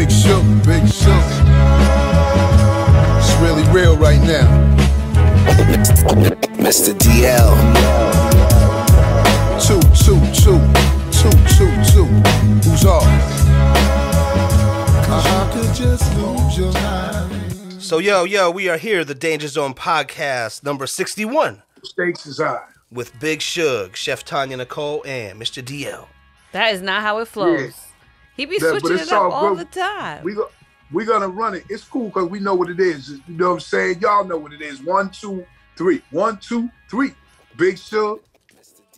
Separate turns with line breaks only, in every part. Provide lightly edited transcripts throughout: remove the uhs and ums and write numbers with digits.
Big Shook, Big Shook. It's really real right now.
Mr. DL.
2, 2, 2, 2, 2, 2. Who's off? Cause you could just lose your mind.
So yo, we are here, the Danger Zone podcast, number 61.
Stakes is high.
With Big Shug, Chef Tanya Nicole, and Mr. DL.
That is not how it flows. Yeah. He be switching it up all the time.
We're going to run it. It's cool because we know what it is. You know what I'm saying? Y'all know what it is. 1, 2, 3. 1, 2, 3. Big Shug.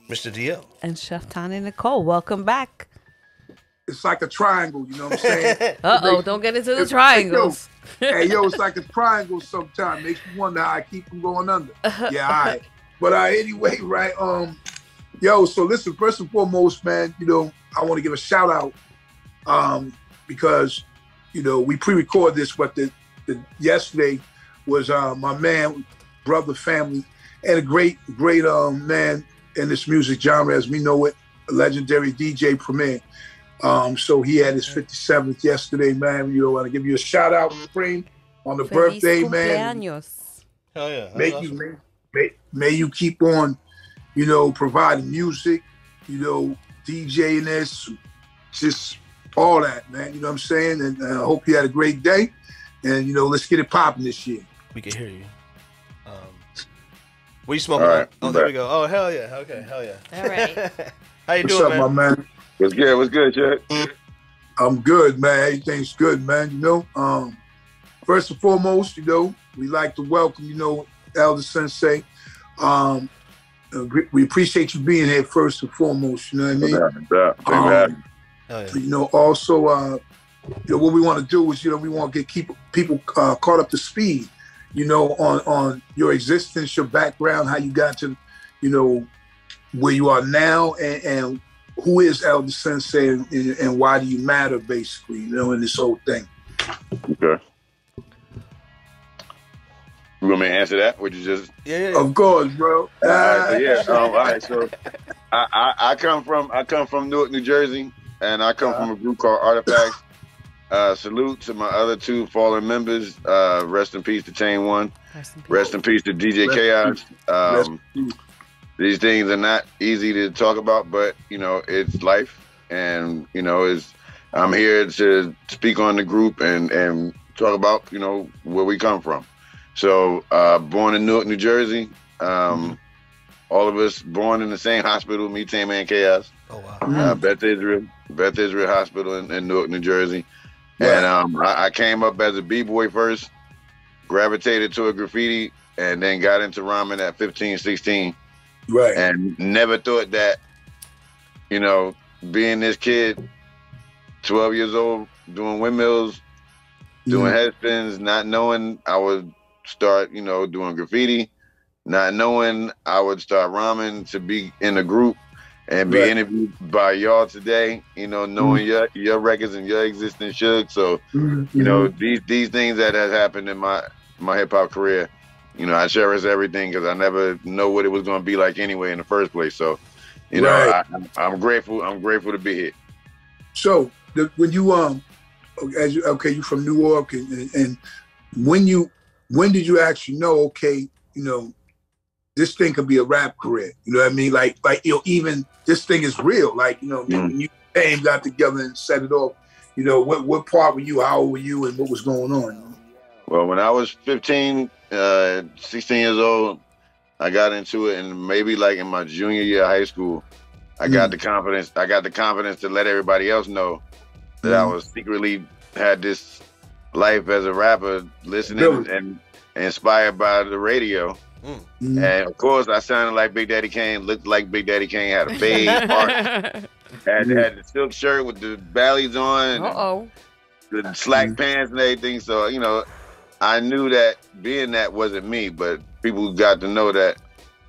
Mr. DL.
And Chef Tanya Nicole. Welcome back.
It's like a triangle, you know what I'm saying?
Uh-oh, don't get into the triangles.
Yo, it's like a triangle sometimes. Makes me wonder how I keep from going under. Yeah, all right. But anyway, right, yo, so listen, first and foremost, man, you know, I want to give a shout out because, you know, we pre-record this, but the yesterday was my man, brother, family, and a great man in this music genre as we know it, a legendary DJ Premier. So he had his 57th yesterday, man. You know, I want to give you a shout out, Spring, on the birthday, man.
Hell yeah.
May you keep on, you know, providing music, you know, DJing this, just all that, man. You know what I'm saying? And I hope you had a great day. And, you know, let's get it popping this year.
We can hear you. What are you smoking on? Oh, there we go. Oh, hell yeah. Okay, hell yeah.
All right.
How you doing, man?
What's up, my man?
What's good, Jack?
I'm good, man. Everything's good, man. You know, first and foremost, you know, we like to welcome, you know, Elder Sensei. We appreciate you being here first and foremost. You know what I mean? You know, also, you know, what we want to do is, you know, we want to keep people caught up to speed, you know, on your existence, your background, how you got to, you know, where you are now, and who is Elder Sensei, and why do you matter, basically, you know, in this whole thing.
Okay. You want me to answer that? Would you just?
Yeah. Of course, bro.
All right, so all right. So I come from Newark, New Jersey, and I come from a group called Artifacts. Salute to my other two fallen members. Rest in peace to Chain One. Rest in peace to DJ Chaos. These things are not easy to talk about, but you know, it's life, and you know, I'm here to speak on the group and talk about, you know, where we come from. So, born in Newark, New Jersey. All of us born in the same hospital, me, Tame, and Chaos.
Oh, wow.
Beth Israel Hospital in Newark, New Jersey. Right. And I came up as a B-boy first, gravitated toward graffiti, and then got into rhyming at 15, 16.
Right.
And never thought that, you know, being this kid, 12 years old, doing windmills, doing head spins, not knowing I would start, you know, doing graffiti, not knowing I would start rhyming, to be in a group and be interviewed by y'all today, you know, knowing your records and your existence, Shug. So, you know, these things that has happened in my hip hop career, you know, I cherish everything because I never know what it was going to be like anyway in the first place. So, you know, I'm grateful. I'm grateful to be here.
So when you you from New York, and when did you actually know, okay, you know, this thing could be a rap career? You know what I mean? Like you know, even this thing is real. Like, you know, when you and got together and set it off, you know, what part were you? How old were you? And what was going on?
Well, when I was 15, 16 years old, I got into it, and maybe like in my junior year of high school, I got the confidence. I got the confidence to let everybody else know that I was secretly had this life as a rapper, listening and inspired by the radio. And of course, I sounded like Big Daddy Kane, looked like Big Daddy Kane, had a fade, had the silk shirt with the bellies on, the slack pants and everything. So, you know, I knew that being that wasn't me, but people got to know that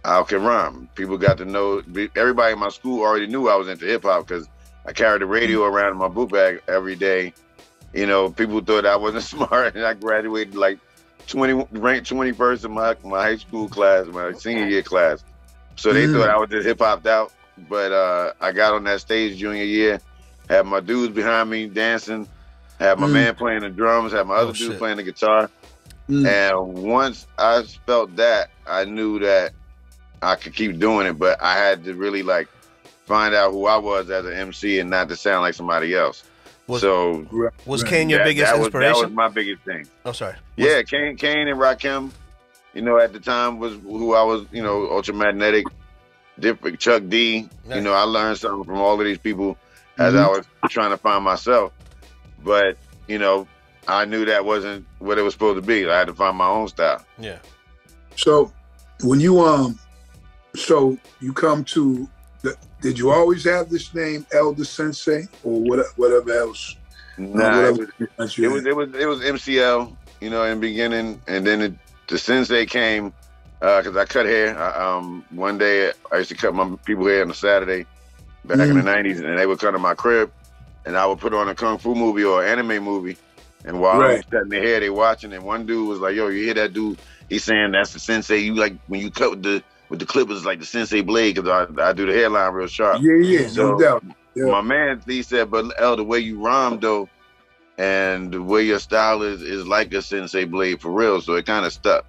I can rhyme. People got to know, everybody in my school already knew I was into hip hop because I carried the radio around in my book bag every day. You know, people thought I wasn't smart, and I graduated like ranked 21st in my high school class, my senior year class. So they thought I was just hip hopped out. But I got on that stage junior year, had my dudes behind me dancing, Had my man playing the drums, had my other dude playing the guitar. And once I felt that, I knew that I could keep doing it, but I had to really like find out who I was as an MC and not to sound like somebody else. Was
Kane your biggest inspiration?
That was my biggest thing.
Oh, sorry.
Yeah, Kane and Rakim, you know, at the time was who I was, you know, Ultramagnetic, different Chuck D. Yeah. You know, I learned something from all of these people as I was trying to find myself. But, you know, I knew that wasn't what it was supposed to be. I had to find my own style.
Yeah.
So when you so you come to did you always have this name, Elder Sensei, or whatever else?
Nah, it was MCL, you know, in the beginning, and then the Sensei came because I cut hair. One day I used to cut my people hair on a Saturday back in the '90s, and they would come to my crib, and I would put on a kung fu movie or anime movie, and while I was cutting their hair, they watching, and one dude was like, "Yo, you hear that dude? He's saying that's the Sensei. You like when you cut with the clippers like the Sensei blade because I do the hairline real sharp."
Yeah, so, no doubt. Yeah.
My man, he said, but the way you rhyme though, and the way your style is like a Sensei blade for real. So it kind of stuck.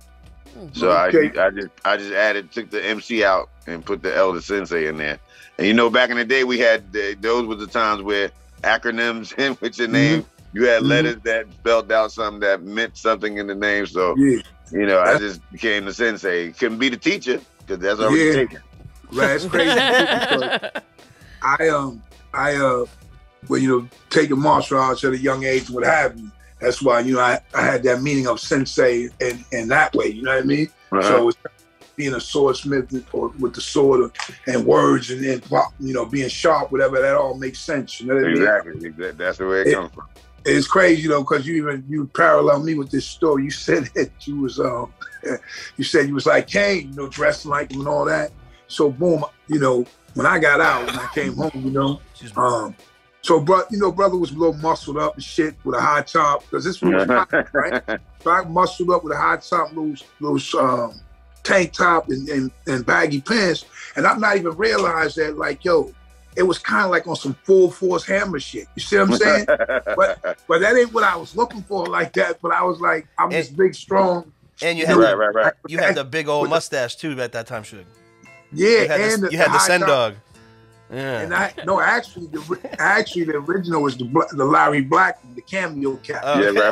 So I just took the MC out and put the Elder Sensei in there. And you know, back in the day, we had those were the times where acronyms in with your name, you had letters that spelled out something that meant something in the name. So you know, I just became the Sensei. Couldn't be the teacher because that's already taken.
Right, it's crazy. Well, you know, taking martial arts at a young age, what have you. That's why, you know, I had that meaning of sensei in that way, you know what I mean? So it's being a swordsmith or with the sword and words and then, you know, being sharp, whatever, that all makes sense. You know what I mean?
Exactly. That's the way it comes from.
It's crazy, you know, because you parallel me with this story. You said that you was, you said you was like Kane, you know, dressing like him and all that. So boom, you know, when I got out, when I came home, you know, so, brother was a little muscled up and shit with a high top because this was hot, right? So I muscled up with a high top, those tank top and baggy pants, and I'm not even realized that, like, yo, it was kind of like on some full force hammer shit. You see what I'm saying? but that ain't what I was looking for like that. But I was like, I'm this big, strong.
And you had you had the big old mustache too at that time, Suge.
Yeah,
you had the Sen Dog. Yeah.
And actually, the original was the Larry Black, the cameo cap.
Yeah, right.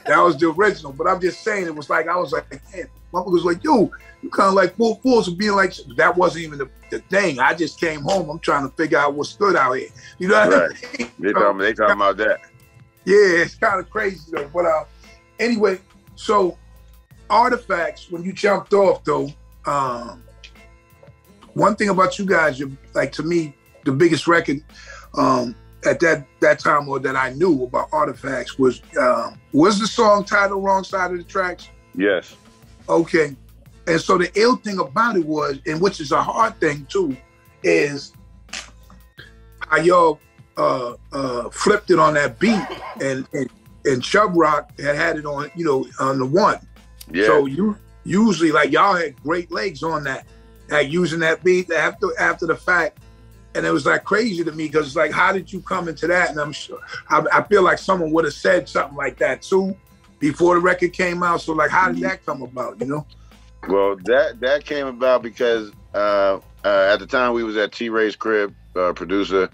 That was the original. But I'm just saying, it was like I was like, man, motherfucker was like, yo, you kind of like full force of being like that wasn't even the thing. I just came home. I'm trying to figure out what's good out here. You know what I mean?
They talking about that.
Yeah, it's kind of crazy though. But anyway, so Artifacts, when you jumped off though. One thing about you guys, you're, like, to me, the biggest record at that time or that I knew about Artifacts was the song titled Wrong Side of the Tracks?
Yes.
Okay. And so the ill thing about it was, and which is a hard thing too, is how y'all flipped it on that beat and Chub Rock had it on, you know, on the one. Yeah. So you usually, like, y'all had great legs on that. Like using that beat after the fact, and it was like crazy to me because it's like, how did you come into that? And I'm sure I feel like someone would have said something like that too before the record came out. So like, how did that come about? You know?
Well, that came about because at the time we was at T-Ray's crib, producer,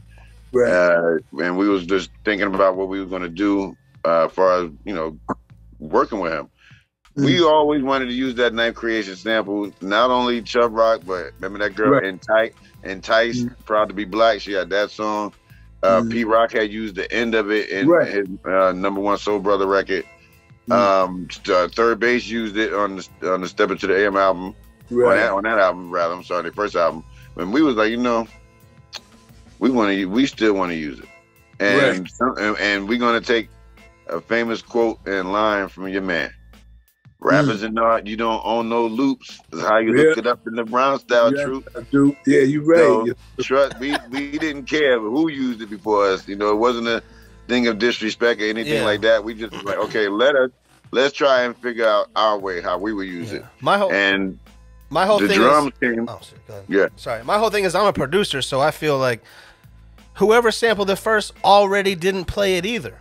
and we was just thinking about what we were going to do as far as, you know, working with him. We always wanted to use that Knife Creation sample, not only Chub Rock, but remember that girl Entice, Proud to Be Black, she had that song. Pete Rock had used the end of it in his #1 Soul Brother record. Third Base used it on the Step Into the AM album, on that album rather. I'm sorry, the first album. And we was like, you know, we still want to use it, and we're gonna take a famous quote and line from your man. Rappers and art, you don't own no loops. That's how you looked it up in the Brown style, Truth.
I do. Yeah, you right.
So, trust we didn't care who used it before us. You know, it wasn't a thing of disrespect or anything like that. We just like, okay, let's try and figure out our way how we would use it.
My whole
thing
drums
came.
Sorry. My whole thing is I'm a producer, so I feel like whoever sampled it first already didn't play it either.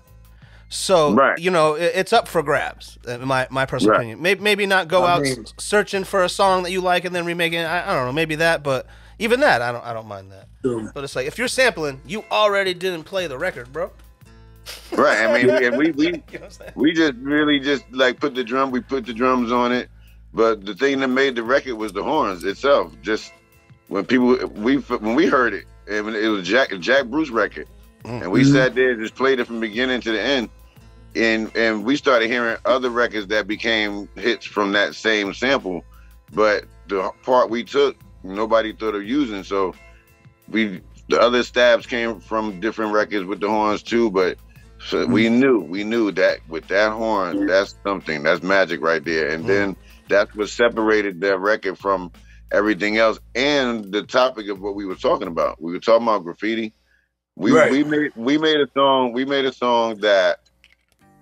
So, you know, it's up for grabs, in my personal opinion. Maybe not go out searching for a song that you like and then remaking it. I don't know, maybe that, but even that, I don't mind that. But it's like, if you're sampling, you already didn't play the record, bro.
Right. I mean, and we just really just like put the drums on it. But the thing that made the record was the horns itself. Just when we heard it, and it was Jack Bruce record, and we sat there and just played it from beginning to the end, and we started hearing other records that became hits from that same sample, but the part we took, nobody thought of using. So the other stabs came from different records with the horns too, but so we knew that with that horn, that's something, that's magic right there. And then that's what separated that record from everything else and the topic of what we were talking about. We were talking about graffiti. We made a song that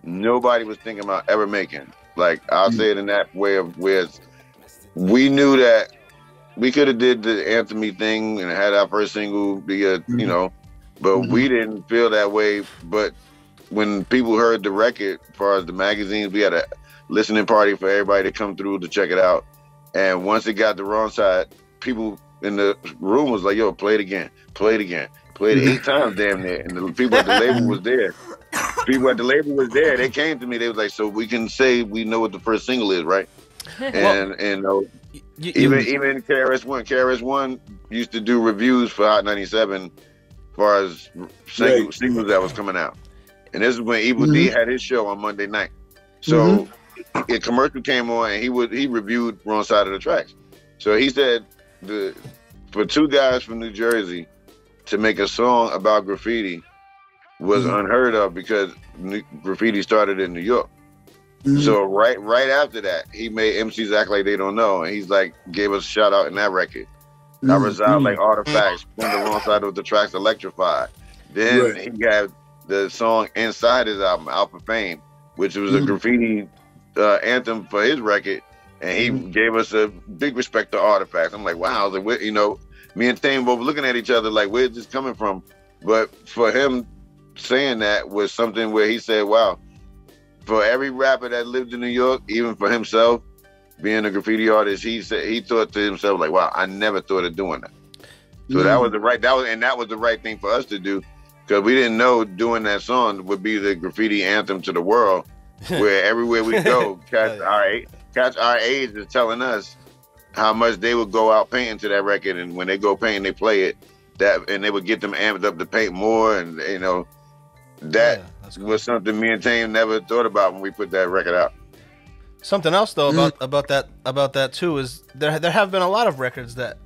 nobody was thinking about ever making. Like, I'll say it in that way of where we knew that we could have did the anthem thing and had our first single be you know, but we didn't feel that way. But when people heard the record, as far as the magazines, we had a listening party for everybody to come through to check it out. And once it got the wrong side, people in the room was like, yo, play it again, play it again. Played it 8 times damn near. And the people at the label was there. People at the label was there. They came to me, they was like, so we can say we know what the first single is, right? And even KRS-One used to do reviews for Hot 97 as far as singles that was coming out. And this is when Evil D had his show on Monday night. So a commercial came on and he reviewed Wrong Side of the Tracks. So he said for 2 guys from New Jersey to make a song about graffiti was unheard of because graffiti started in New York. So right after that, he made MCs Act Like They Don't Know, and he's like gave us a shout out in that record. I Reside Like Artifacts, when the Wrong Side of the Tracks Electrified. Then he got the song inside his album, Alpha Fame, which was a graffiti anthem for his record, and he gave us a big respect to Artifacts. I'm like, wow, I was like, you know, me and Tame both looking at each other like, where's this coming from? But for him saying that was something where he said, wow, for every rapper that lived in New York, even for himself, being a graffiti artist, he said he thought to himself like, wow, I never thought of doing that. So that was the right thing for us to do, because we didn't know doing that song would be the graffiti anthem to the world, where everywhere we go, cats our age is telling us how much they would go out painting to that record, and when they go painting, they play it, and they would get them amped up to paint more, and you know, that was something me and Tame never thought about when we put that record out.
Something else though about that too is there have been a lot of records that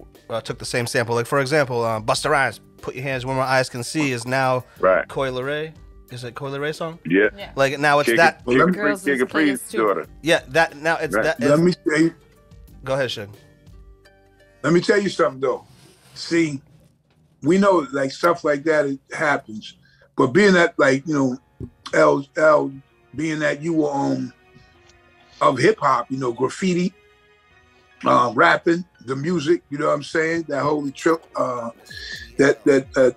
took the same sample. Like for example, Busta Rhymes, "Put Your Hands Where My Eyes Can See" is now Coi Leray. Is it Coi Leray song?
Yeah.
Like now it's
Kid Capri's daughter.
Yeah, that now it's that.
Let me tell you.
Go ahead, Shug.
Let me tell you something though. See, we know like stuff like that happens, but being that like you know, L, being that you were of hip hop, you know, graffiti, rapping, the music, you know what I'm saying? That holy trip, that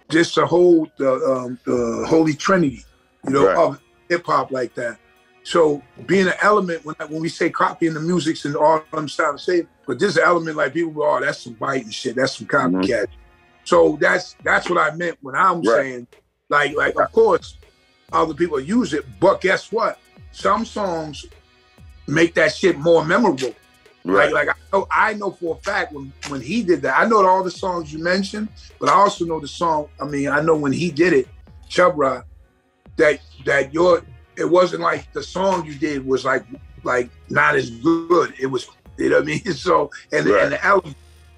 just the whole the holy trinity, you know, of hip hop like that. So being an element when we say copying the musics and all I'm trying to say, but this element like people go, oh, that's some biting shit, that's some copycat. So that's what I meant when I'm saying, like of course, other people use it, but guess what? Some songs make that shit more memorable. Like I know for a fact when he did that, I know all the songs you mentioned, but I also know the song. I mean, I know when he did it, Chubb Rock, that it wasn't like the song you did was like not as good. It was, you know what I mean? So and the element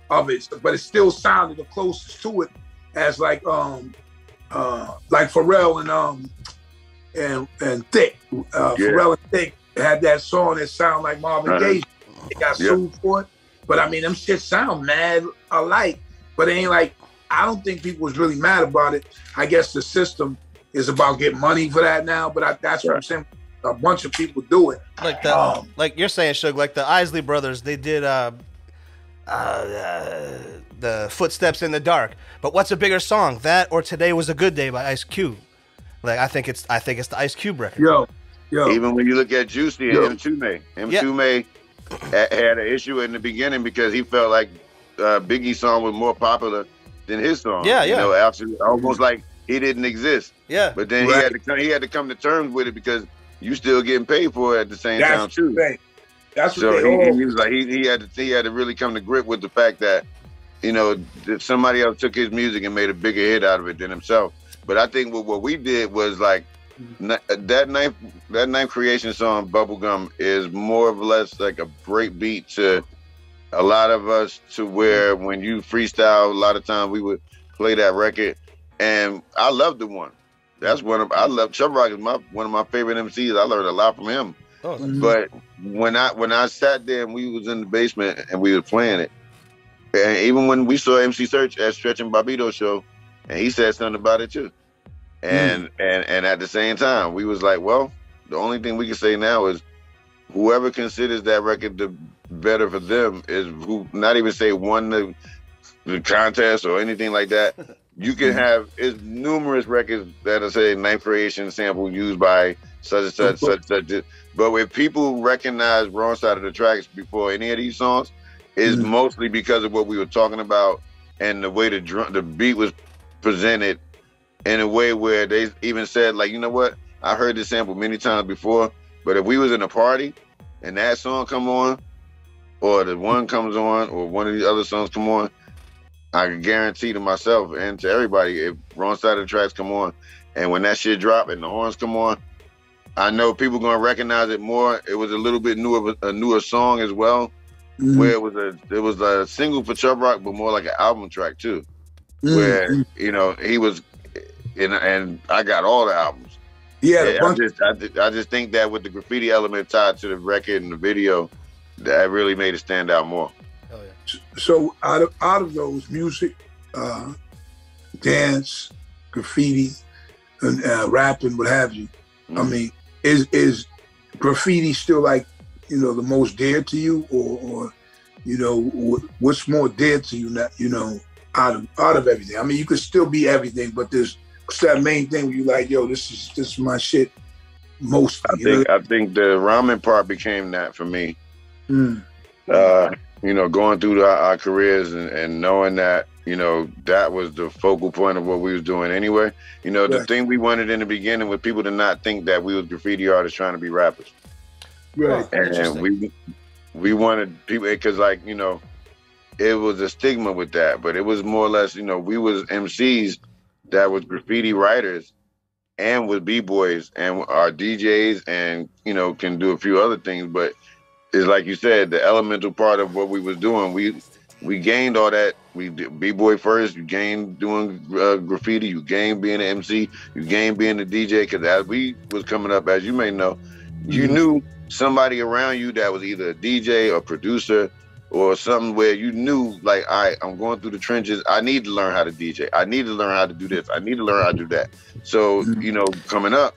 of it, but it still sounded the closest to it as like Pharrell and Thick. Pharrell and Thick had that song that sounded like Marvin Gaye. They got sued for it. But I mean, them shit sound mad alike. But it ain't like, I don't think people was really mad about it. I guess the system is about getting money for that now. But that's what I'm saying. A bunch of people do it.
Like that, like you're saying, Shug, like the Isley Brothers, they did the Footsteps in the Dark. But what's a bigger song, that or Today Was a Good Day by Ice Cube? Like I think it's the Ice Cube record.
Yo.
Even when you look at Juicy and M2May had an issue in the beginning because he felt like Biggie's song was more popular than his song.
Yeah.
You know, almost like he didn't exist.
Yeah.
But then he had to come to terms with it because you still getting paid for it at the same time too.
That's
so he was like he had to really come to grip with the fact that, you know, that somebody else took his music and made a bigger hit out of it than himself. But I think what we did was like that ninth creation song, Bubblegum, is more or less like a break beat to a lot of us, to where when you freestyle, a lot of times we would play that record. And I love the one. That's Chubb Rock is one of my favorite MCs. I learned a lot from him.
Oh,
but when I sat there and we was in the basement and we were playing it, and even when we saw MC Search at Stretch and Bobbito's show, and he said something about it too, and at the same time we was like, well, the only thing we can say now is whoever considers that record the better for them is who not even say won the contest or anything like that. You can have numerous records that are say ninth creation sample used by such and such, such and such. But when people recognize Wrong Side of the Tracks before any of these songs, is mostly because of what we were talking about and the way the beat was presented in a way where they even said, like, you know what? I heard this sample many times before, but if we was in a party and that song come on, or the one comes on, or one of the other songs come on, I can guarantee to myself and to everybody, if Wrong Side of the Tracks come on, and when that shit drop and the horns come on, I know people gonna recognize it more. It was a little bit newer song as well, where it was a single for Chubb Rock, but more like an album track too, where you know he was, and I got all the albums. Yeah, I just think that with the graffiti element tied to the record and the video, that really made it stand out more.
Oh, yeah.
So out of those, music, dance, graffiti, and rapping, what have you, I mean, is graffiti still like, you know, the most dear to you, or you know, what's more dear to you, not, you know, out of everything? I mean, you could still be everything, but there's that main thing where you like, yo, this is my shit mostly.
I think the ramen part became that for me. You know, going through our careers and knowing that, you know, that was the focal point of what we was doing anyway. You know, the thing we wanted in the beginning was people to not think that we was graffiti artists trying to be rappers.
Right.
And we wanted people, because, like, you know, it was a stigma with that, but it was more or less, you know, we was MCs that was graffiti writers and was B-boys and are DJs and, you know, can do a few other things. But it's like you said, the elemental part of what we was doing, we gained all that. We did B-boy first, you gained doing graffiti, you gained being an MC, you gained being a DJ, because as we was coming up, as you may know, you knew somebody around you that was either a DJ or producer or something where you knew, like, all right, I'm going through the trenches. I need to learn how to DJ. I need to learn how to do this. I need to learn how to do that. So, you know, coming up,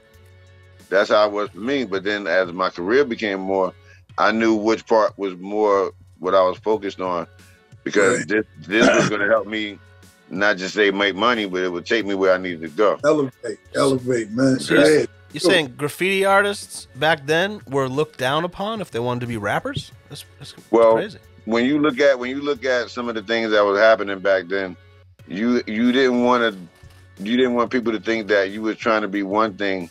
that's how it was for me. But then as my career became more, I knew which part was more what I was focused on, because this was going to help me not just say make money, but it would take me where I needed to go.
Elevate, man.
So you're saying graffiti artists back then were looked down upon if they wanted to be rappers? That's crazy. When you look at some of the things that was happening back then, you didn't want people to think that you was trying to be one thing,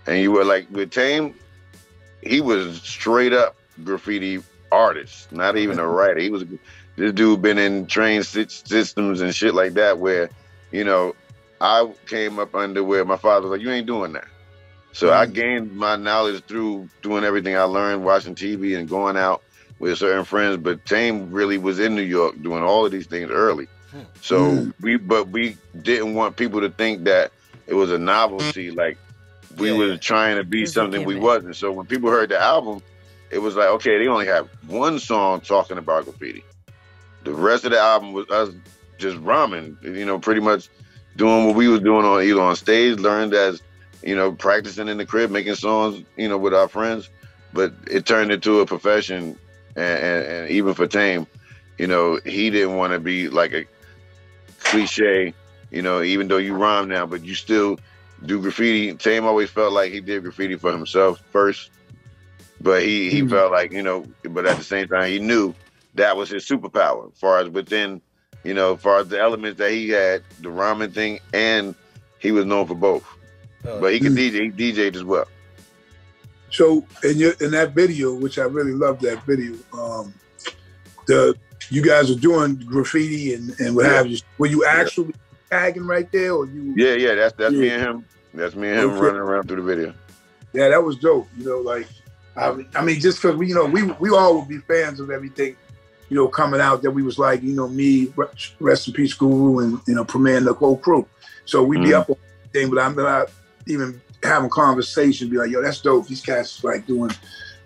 and you were like, with Tame, he was straight up graffiti artist, not even a writer. He was this dude been in train systems and shit like that, where, you know, I came up under where my father was like, you ain't doing that. So I gained my knowledge through doing everything I learned, watching TV and going out with certain friends. But Tame really was in New York doing all of these things early. So we didn't want people to think that it was a novelty, like we was trying to be something we wasn't. So when people heard the album, it was like, okay, they only have one song talking about graffiti. The rest of the album was us just rhyming, you know, pretty much doing what we was doing either on stage, learned as, you know, practicing in the crib, making songs, you know, with our friends. But it turned into a profession, and even for Tame,
you know, he didn't want to be like a cliche, you know, even though you rhyme now, but you still do graffiti. Tame always felt like he did graffiti for himself first, but he felt like, you know, but at the same time, he knew that was his superpower, as far as within, you know, as far as the elements that he had, the rhyming thing, and he was known for both. But he could DJ, he DJ'd as well.
So in that video, which I really love that video, you guys are doing graffiti and what have you. Were you actually tagging right there, or you?
Yeah, that's me and him. That's me and him running around through the video.
Yeah, that was dope. You know, like I mean, just because we all would be fans of everything, you know, coming out that we was like, you know, me, rest in peace, Guru, and you know, Premier and the whole crew. So we'd be up on everything, but I'm not even having conversation, be like, yo, that's dope. These cats like doing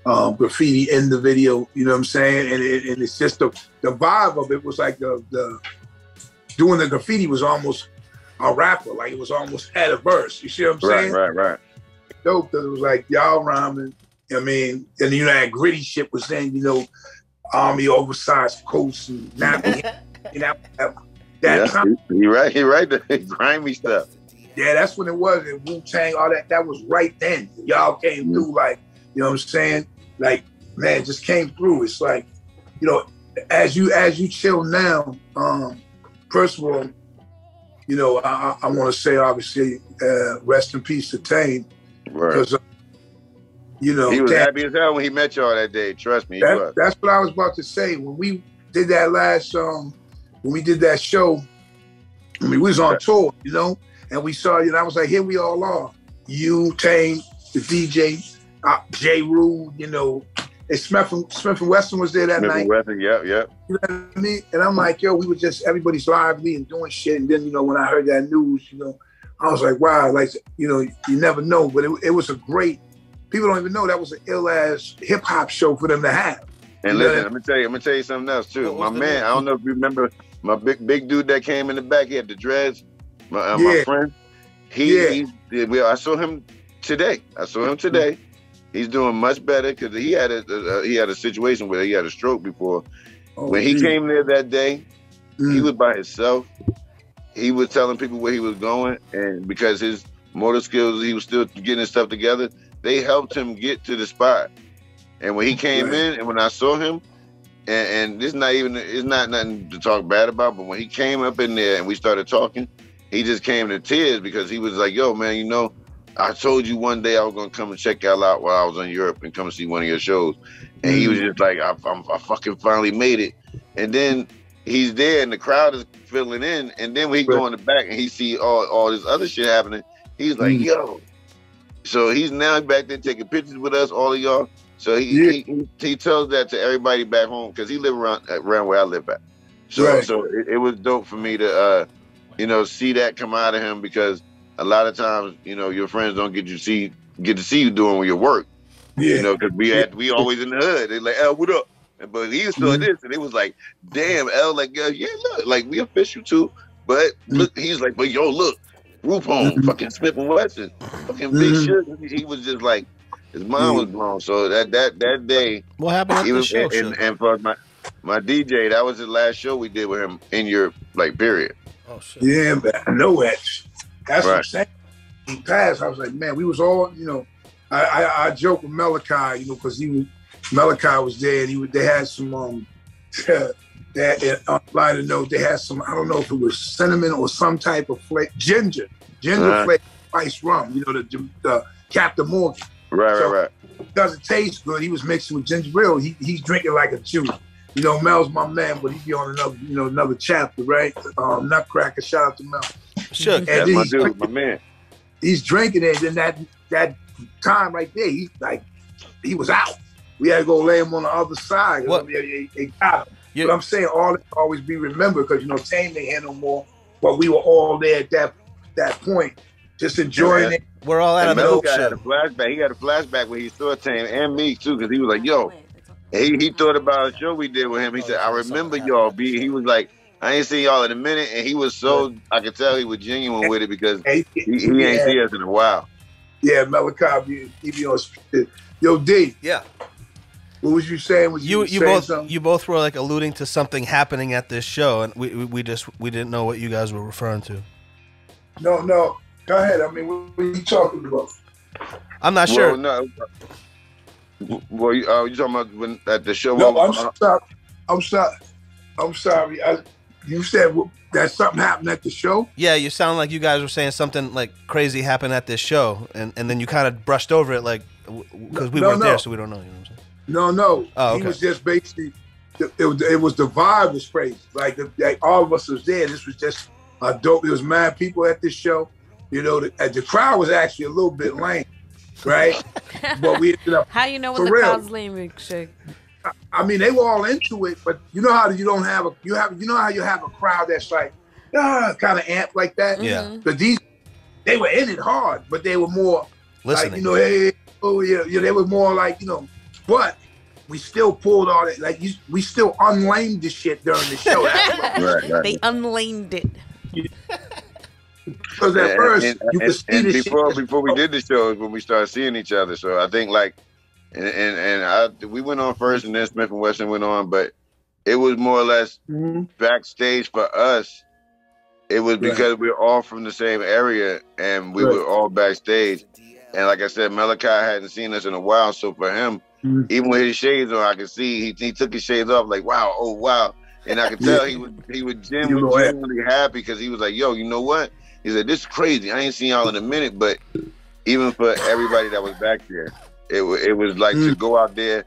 graffiti in the video, you know what I'm saying? And it's just the vibe of it was like the doing the graffiti was almost a rapper, like it was almost had a verse. You see what I'm saying?
Right.
Dope, because it was like y'all rhyming. I mean, and you know that gritty shit was then, you know, army oversized coats and nappy, you know, that time.
You're right. The grimy stuff.
Yeah, that's when it was. And Wu-Tang, all that was right then. Y'all came through like, you know what I'm saying? Like, man, just came through. It's like, you know, as you chill now, first of all, you know, I want to say, obviously, rest in peace to Tame.
Right.
Because, you know.
He was happy as hell when he met y'all that day. Trust me, he was.
That's what I was about to say. When we did that last, when we did that show, I mean, we was on tour, you know? And we saw, you know, I was like, here we all are. You, Tame, the DJ, J. Rule, you know, and Smith and Wesson was there that night.
Smith and Wesson, yep.
You know what I mean? And I'm like, yo, we were just, everybody's lively and doing shit. And then, you know, when I heard that news, you know, I was like, wow, like, you know, you never know. But it was a great, people don't even know that was an ill-ass hip-hop show for them to have.
And listen, I'm gonna tell you something else, too. My man, I don't know if you remember my big dude that came in the back, he had the dreads. My friend, I saw him today. He's doing much better because he had a situation where he had a stroke before. When he came there that day, he was by himself. He was telling people where he was going, and because his motor skills, he was still getting his stuff together. They helped him get to the spot. And when he came in, and when I saw him, and this it's not nothing to talk bad about, but when he came up in there and we started talking, he just came to tears because he was like, yo, man, you know, I told you one day I was going to come and check y'all out while I was in Europe and come and see one of your shows. And he was just like, I fucking finally made it. And then he's there and the crowd is filling in. And then when he go in the back and he see all this other shit happening, he's like, yo. So he's now back there taking pictures with us, all of y'all. So he tells that to everybody back home because he live around where I live at. So it was dope for me to you know, see that come out of him because a lot of times, you know, your friends don't get to see you doing your work. Yeah. You know, because we always in the hood. They're like, L, what up? But he was doing this, and it was like, damn, L, like, yeah, look, like we official too. But look, he's like, but yo, look, Roof Home, fucking Smith and Wesson, fucking big shit. He was just like, his mind was blown. So that day,
what happened at the show?
And for my DJ, that was the last show we did with him in Europe, like, period.
Oh shit. Yeah, man, I know that. That's what I'm saying. He passed. I was like, man, we was all, you know. I joke with Malachi, you know, because Malachi was there, and they had some lighter note. They had some, I don't know if it was cinnamon or some type of ginger flavored spice rum. You know, the Captain Morgan.
Right.
It doesn't taste good. He was mixing with ginger ale. He's drinking like a Jew. You know, Mel's my man, but he be on another chapter, right? Nutcracker, shout out to Mel.
Sure,
that's my dude, my man.
He's drinking it, and that time right there, he was out. We had to go lay him on the other side.
What?
They got him. But I'm saying all this always be remembered because, you know, Tame ain't here no more, but we were all there at that point, just enjoying it.
We're all out of the
Mel had a flashback. He had a flashback when he saw Tame and me too, because he was like, yo. He thought about a show we did with him. He said, I remember y'all. He was like, I ain't seen y'all in a minute. And he was so, I could tell he was genuine with it because he ain't see us in a while.
Yeah, Malachi, he be on. Yo, D.
Yeah.
What was you saying?
You both were like alluding to something happening at this show, and we didn't know what you guys were referring to.
No, go ahead. I mean, what are you talking about?
I'm not sure.
No. Well, you talking about when at the show?
No, I'm sorry. You said that something happened at the show?
Yeah, you sound like you guys were saying something like crazy happened at this show, and then you kind of brushed over it like because we weren't there, so we don't know. You know what I'm saying?
No.
Oh, okay.
He was just basically, it was the vibe was crazy. Like all of us was there. This was just a dope. There was mad people at this show. You know, the crowd was actually a little bit lame, right? But we ended up.
How you know when the crowd's lame, Shake?
I mean, they were all into it, but you know how you don't have you know how you have a crowd that's like kind of amped like that.
Yeah.
But they were in it hard, but they were more
listening.
Like, you know, hey, oh yeah, they were more like, you know, but we still pulled all that. Like we still unlamed the shit during the show.
Right.
They unlamed it.
Because at first you could see the
before
shit.
Before we did the show is when we started seeing each other. So I think like, we went on first, and then Smith and Wesson went on, but it was more or less backstage for us. It was because we were all from the same area, and we were all backstage. And like I said, Malachi hadn't seen us in a while, so for him, even with his shades on, I could see he took his shades off, like wow, oh wow, and I could tell he was genuinely happy because he was like, yo, you know what? He said, this is crazy. I ain't seen y'all in a minute, but even for everybody that was back there, it was like to go out there,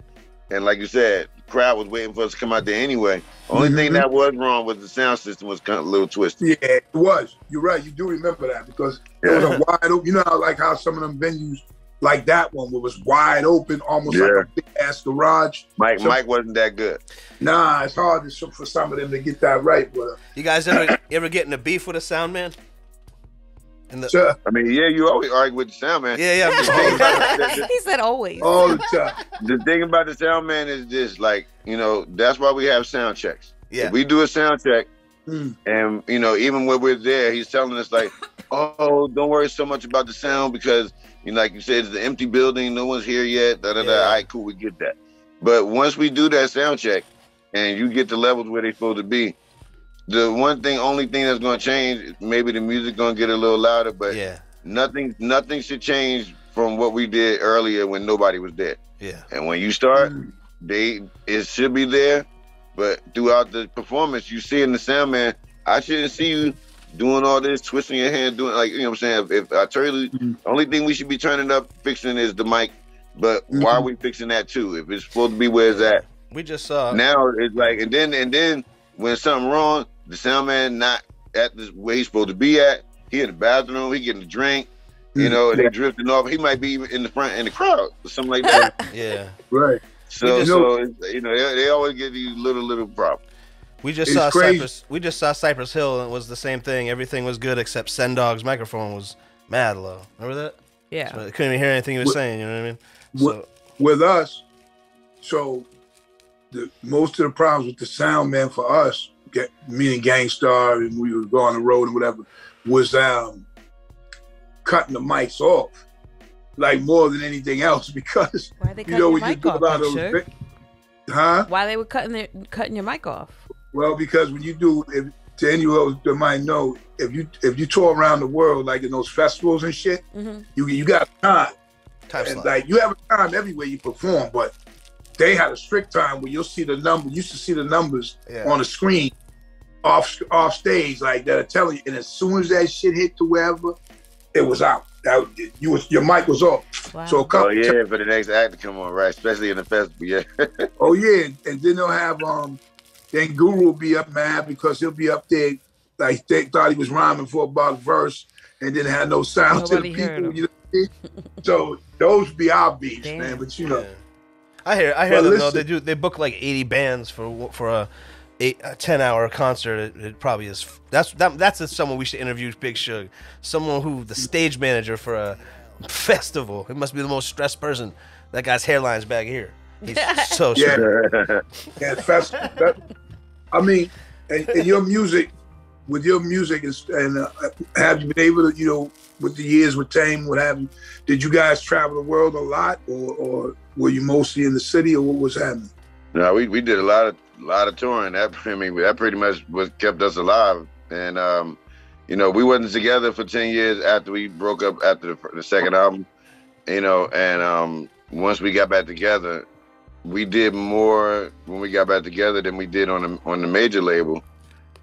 and like you said, the crowd was waiting for us to come out there anyway. Only thing that was wrong was the sound system was kind of a little twisted.
Yeah, it was. You're right. You do remember that because it was a wide open. You know how some of them venues like that one was wide open, almost like a big ass garage.
Mike wasn't that good.
Nah, it's hard for some of them to get that right. But
you guys ever get in a beef with a sound man?
Sure.
I mean, yeah, you always argue with the sound man.
Yeah.
He said always.
All the time.
The thing about the sound man is this, like, you know, that's why we have sound checks.
Yeah.
If we do a sound check, and, you know, even when we're there, he's telling us, like, oh, don't worry so much about the sound because, you know, like you said, it's an empty building. No one's here yet. All right, cool, we get that. But once we do that sound check and you get the levels where they're supposed to be, the only thing that's going to change, maybe the music going to get a little louder, but nothing should change from what we did earlier when nobody was there.
Yeah.
And when you start, it should be there, but throughout the performance, you see in the sound man, I shouldn't see you doing all this, twisting your hand, doing like, you know what I'm saying? If I tell you, the only thing we should be turning up, fixing is the mic, but why are we fixing that too? If it's supposed to be where it's at.
We just saw.
Now it's like, and then when something wrong, the sound man not at the where he's supposed to be at. He in the bathroom. He getting a drink. You know, they drifting off. He might be in the front in the crowd or something like that.
Yeah.
Right.
So you know, they always give you little problems.
We just saw Cypress. We just saw Cypress Hill, and it was the same thing. Everything was good except Sendog's microphone was mad low. Remember that?
Yeah.
So I couldn't even hear anything he was saying. You know what I mean?
With us, so most of the problems with the sound man for us, me and Gangstar, and we would go on the road and whatever, was cutting the mics off, like more than anything else, because
why they cutting your mic off?
Why
they were cutting your mic off?
Well, because when you do, to anyone that might know, if you tour around the world like in those festivals and shit, you got time. And like you have a time everywhere you perform, but they had a strict time where you'll see the number. You used to see the numbers on the screen off stage, like that are telling you. And as soon as that shit hit to wherever, it was out. Your mic was off.
Wow.
So a couple
for the next act to come on, right? Especially in the festival, yeah.
Oh yeah, and then they'll have then Guru will be up mad because he'll be up there like they thought he was rhyming for about a verse and didn't have no sound to the people. You know what I mean? So those would be our beats, man. But you know. Yeah.
I hear them though. They book like 80 bands for a 10-hour concert. It probably is. That's someone we should interview. Big Suge, someone who the stage manager for a festival. It must be the most stressed person. That guy's hairline's back here. He's so stressed.
Yeah, festival. I mean, and your music with your music and have you been able to, you know, with the years with Tame, what have you, did you guys travel the world a lot, or were you mostly in the city, or what was happening?
No, we did a lot of touring. That pretty much kept us alive. And you know, we wasn't together for 10 years after we broke up after the second album. You know, and once we got back together, we did more when we got back together than we did on the major label.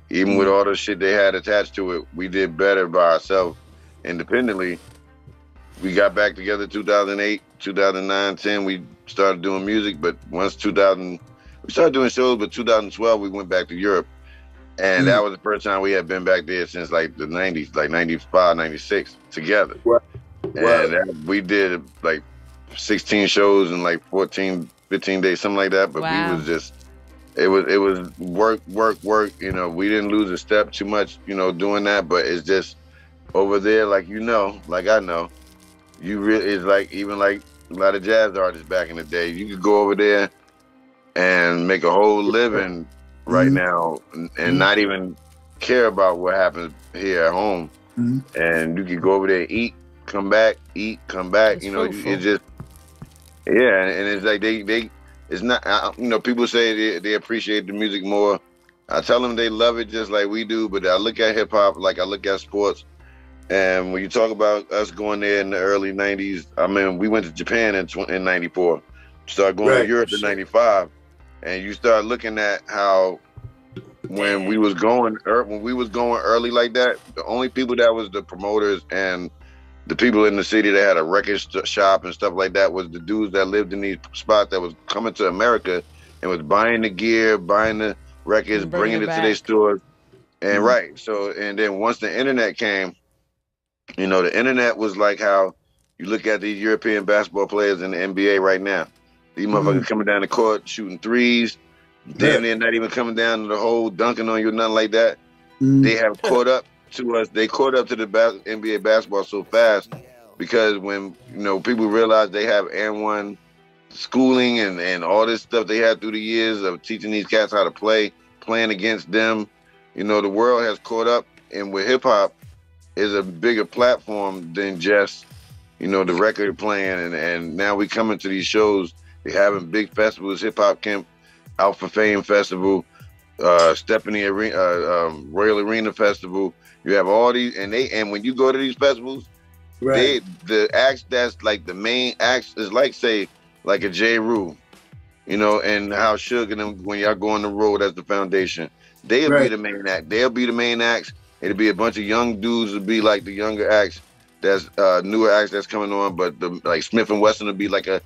Even with all the shit they had attached to it, we did better by ourselves independently. We got back together 2008, 2009, 10. We started doing music, but once we started doing shows, but 2012 we went back to Europe. And that was the first time we had been back there since like the 90s, like 95, 96 together. Right. And we did like 16 shows in like 14, 15 days, something like that. But we was just, it was work. You know, we didn't lose a step too much, you know, doing that. But it's just over there, like, you know, like I know, it's like, even like a lot of jazz artists back in the day, you could go over there and make a whole living right now and not even care about what happens here at home. And you could go over there, eat, come back, it's, you know, it's just, yeah. And it's like it's not, you know, people say they appreciate the music more. I tell them they love it just like we do, but I look at hip hop like I look at sports. And when you talk about us going there in the early 90s, I mean, we went to Japan in 94, started going to Europe in 95. And you start looking at how when we was going early like that, the only people that was the promoters and the people in the city that had a record shop and stuff like that was the dudes that lived in these spots that was coming to America and was buying the gear, buying the records, bringing it to their stores. And so, and then once the internet came, you know, the internet was like how you look at these European basketball players in the NBA right now. These motherfuckers coming down the court, shooting threes, damn near not even coming down to the hole, dunking on you, nothing like that. They have caught up to us. They caught up to the NBA basketball so fast because when, you know, people realize they have N1 schooling and all this stuff they had through the years of teaching these cats how to play, playing against them, you know, the world has caught up. And with hip hop is a bigger platform than just, you know, the record playing. And now we come into these shows. They're having big festivals, Hip Hop Camp, Alpha Fame Festival, Stephanie Arena, Royal Arena Festival. You have all these, and when you go to these festivals, the acts that's like the main acts is like, say, like a J. Rue, you know, and how Suge and them, when y'all go on the road as the foundation, they'll be the main act. They'll be the main acts. It'll be a bunch of young dudes will be like the younger acts. That's newer acts that's coming on, but like Smith and Wesson will be like a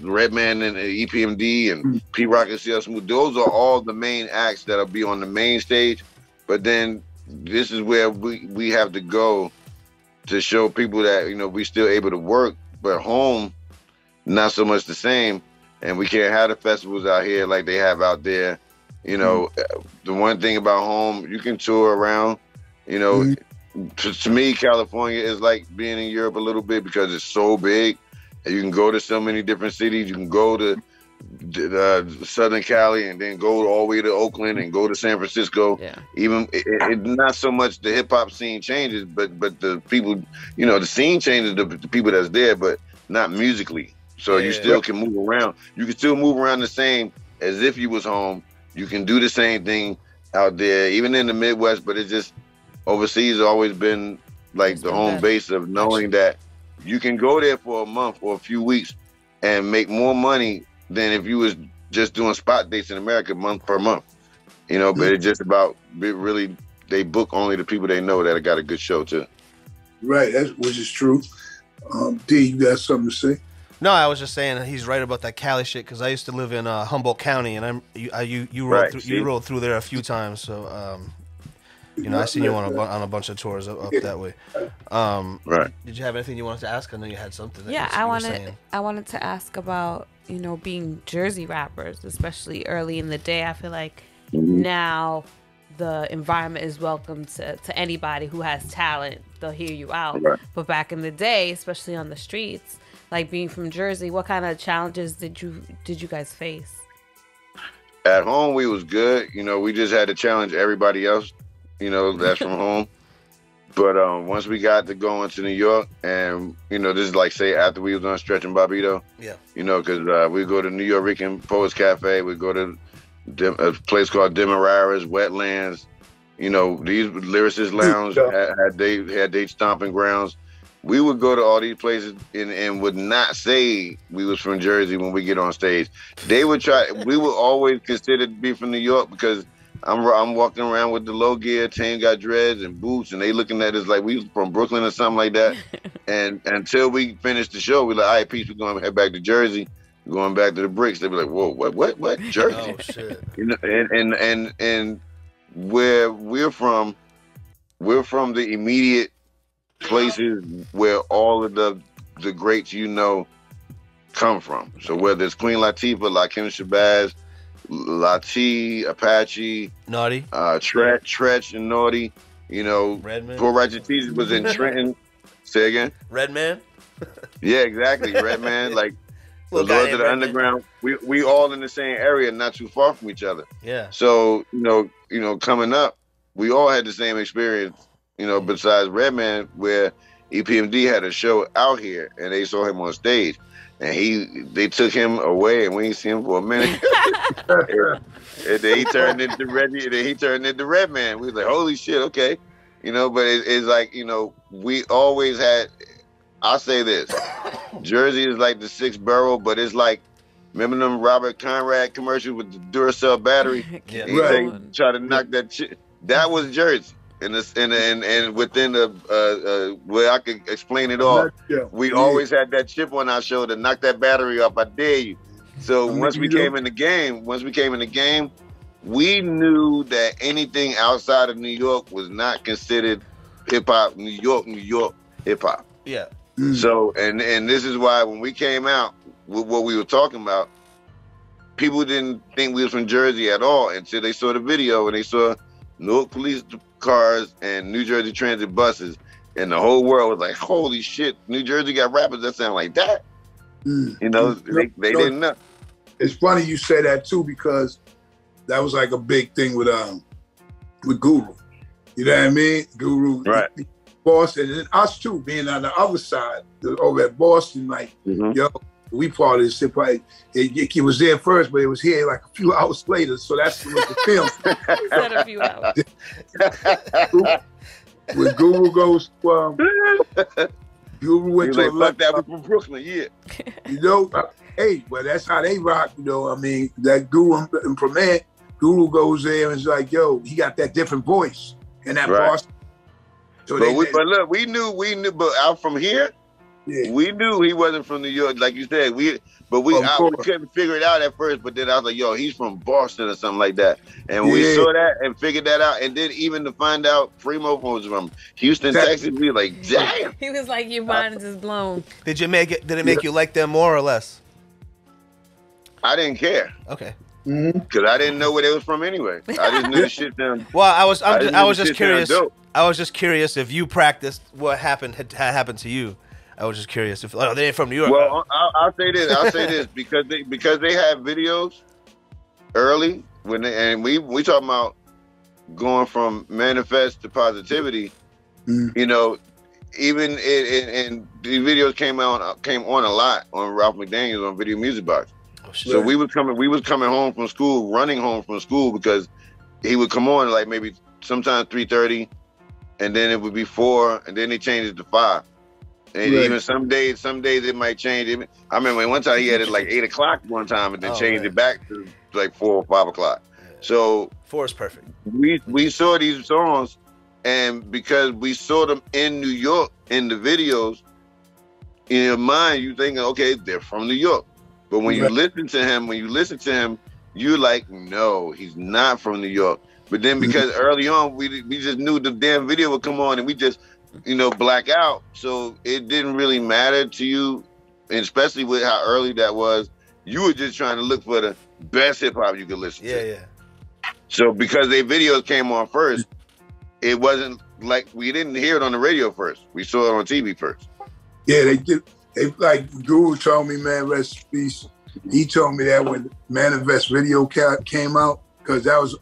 Redman and EPMD and P Rock and CL Smooth. Those are all the main acts that'll be on the main stage. But then this is where we have to go to show people that, you know, we still able to work, but home, not so much the same. And we can't have the festivals out here like they have out there. You know, the one thing about home, you can tour around, you know. To me, California is like being in Europe a little bit because it's so big. And you can go to so many different cities. You can go to Southern Cali and then go all the way to Oakland and go to San Francisco. Yeah. Even it not so much the hip hop scene changes, but the people, you know, the scene changes, the people that's there, but not musically. So you still can move around. You can still move around the same as if you was home. You can do the same thing out there, even in the Midwest, but it's just overseas has always been like the home base of knowing that you can go there for a month or a few weeks and make more money than if you was just doing spot dates in America month per month, you know. But it's just about really they book only the people they know that got a good show too. Right,
which is true. D, you got something to say?
No, I was just saying he's right about that Cali shit because I used to live in Humboldt County and you rode through there a few times, so. You know, I seen you on a bunch of tours up that way. Did you have anything you wanted to ask? I know you had something.
I wanted to ask about, you know, being Jersey rappers, especially early in the day. I feel like now the environment is welcome to anybody who has talent. They'll hear you out. But back in the day, especially on the streets, like being from Jersey, what kind of challenges did you guys face?
At home, we was good. You know, we just had to challenge everybody else. You know, that's from home. But once we got to going to New York, and you know, this is like say after we was on Stretch and Bobbito.
Yeah.
You know, because we go to New York Poets Cafe, we go to a place called Demerara's, Wetlands. You know, these Lyricist Lounge had they stomping grounds. We would go to all these places and would not say we was from Jersey when we get on stage. They would try. We were always considered to be from New York because I'm walking around with the low gear. Tame got dreads and boots, and they looking at us like we was from Brooklyn or something like that. And until we finished the show, we like, all right, peace. We're going to head back to Jersey. We're going back to the bricks. They be like, whoa, what, Jersey?
Oh shit.
You know, and where we're from the immediate places where all of the greats you know come from. So whether it's Queen Latifah, Lakim Shabazz, Lati, Apache,
Naughty,
Tretch and Naughty, you know,
Redman.
Poor Righteous Teachers was in Trenton. Say again?
Redman.
Yeah, exactly. Redman, like the Lords of the Underground. We all in the same area, not too far from each other.
Yeah.
So you know, coming up, we all had the same experience. You know, besides Redman, where EPMD had a show out here, and they saw him on stage, and they took him away, and we ain't seen him for a minute. And then he turned into Redman. We was like, holy shit, okay. You know, but it's like, you know, we always had. I'll say this: Jersey is like the sixth borough, but it's like, remember them Robert Conrad commercials with the Duracell battery?
Yeah.
They try to knock that shit. That was Jersey. And within the where I could explain it all, we always had that chip on our shoulder. Knock that battery off, I dare you. So once we came in the game, we knew that anything outside of New York was not considered hip hop. New York hip hop.
Yeah.
So and this is why when we came out with what we were talking about, people didn't think we was from Jersey at all until they saw the video and they saw Newark police cars and New Jersey Transit buses, and the whole world was like, holy shit, New Jersey got rappers that sound like that. You know, they didn't know.
It's funny you say that too, because that was like a big thing with Guru. You know what I mean? Guru,
right.
Boston, and us too, being on the other side, over at Boston, like, yo, we part of this hip hop. It was there first, but it was here like a few hours later. So that's what the film.
He said a few hours.
When Guru goes, Guru went to
like, that was from Brooklyn, yeah.
You know, hey, well, that's how they rock. You know, I mean, that Guru and Premier, Guru goes there and is like, yo, he got that different voice and that Boston. So
but look, we knew, but out from here. Yeah. We knew he wasn't from New York, like you said. We couldn't figure it out at first, but then I was like, "Yo, he's from Boston or something like that." And when we saw that and figured that out, and then even to find out Primo was from Houston, Texas, we were like, "Damn!"
He was like, "Your mind is just blown."
Did it make you like them more or less?
I didn't care.
Okay.
Because I didn't know where they was from anyway. I just knew the shit down.
Well, I was just curious. I was just curious if you practiced what had happened to you. I was just curious if they ain't from New York.
Well, I'll say this because they had videos early and we talking about going from manifest to positivity. You know, even and the videos came on a lot on Ralph McDaniels on Video Music Box. Oh, shit. So we was coming home from school, running home from school because he would come on like maybe sometimes 3:30, and then it would be 4, and then they changed it to 5. And even some days it might change. I remember one time he had it like 8 o'clock one time, and then changed it back to like 4 or 5 o'clock. Yeah. So
4 is perfect.
We saw these songs, and because we saw them in New York in the videos, in your mind you thinking, okay, they're from New York. But when you listen to him, you're like, no, he's not from New York. But then because early on we just knew the damn video would come on, and we just black out. So it didn't really matter to you, and especially with how early that was, you were just trying to look for the best hip hop you could listen to. Yeah. So because their videos came on first, it wasn't like we didn't hear it on the radio first. We saw it on TV first.
Yeah, they did. They like Guru told me, man, rest in peace. He told me that when Manifest video came out, because that was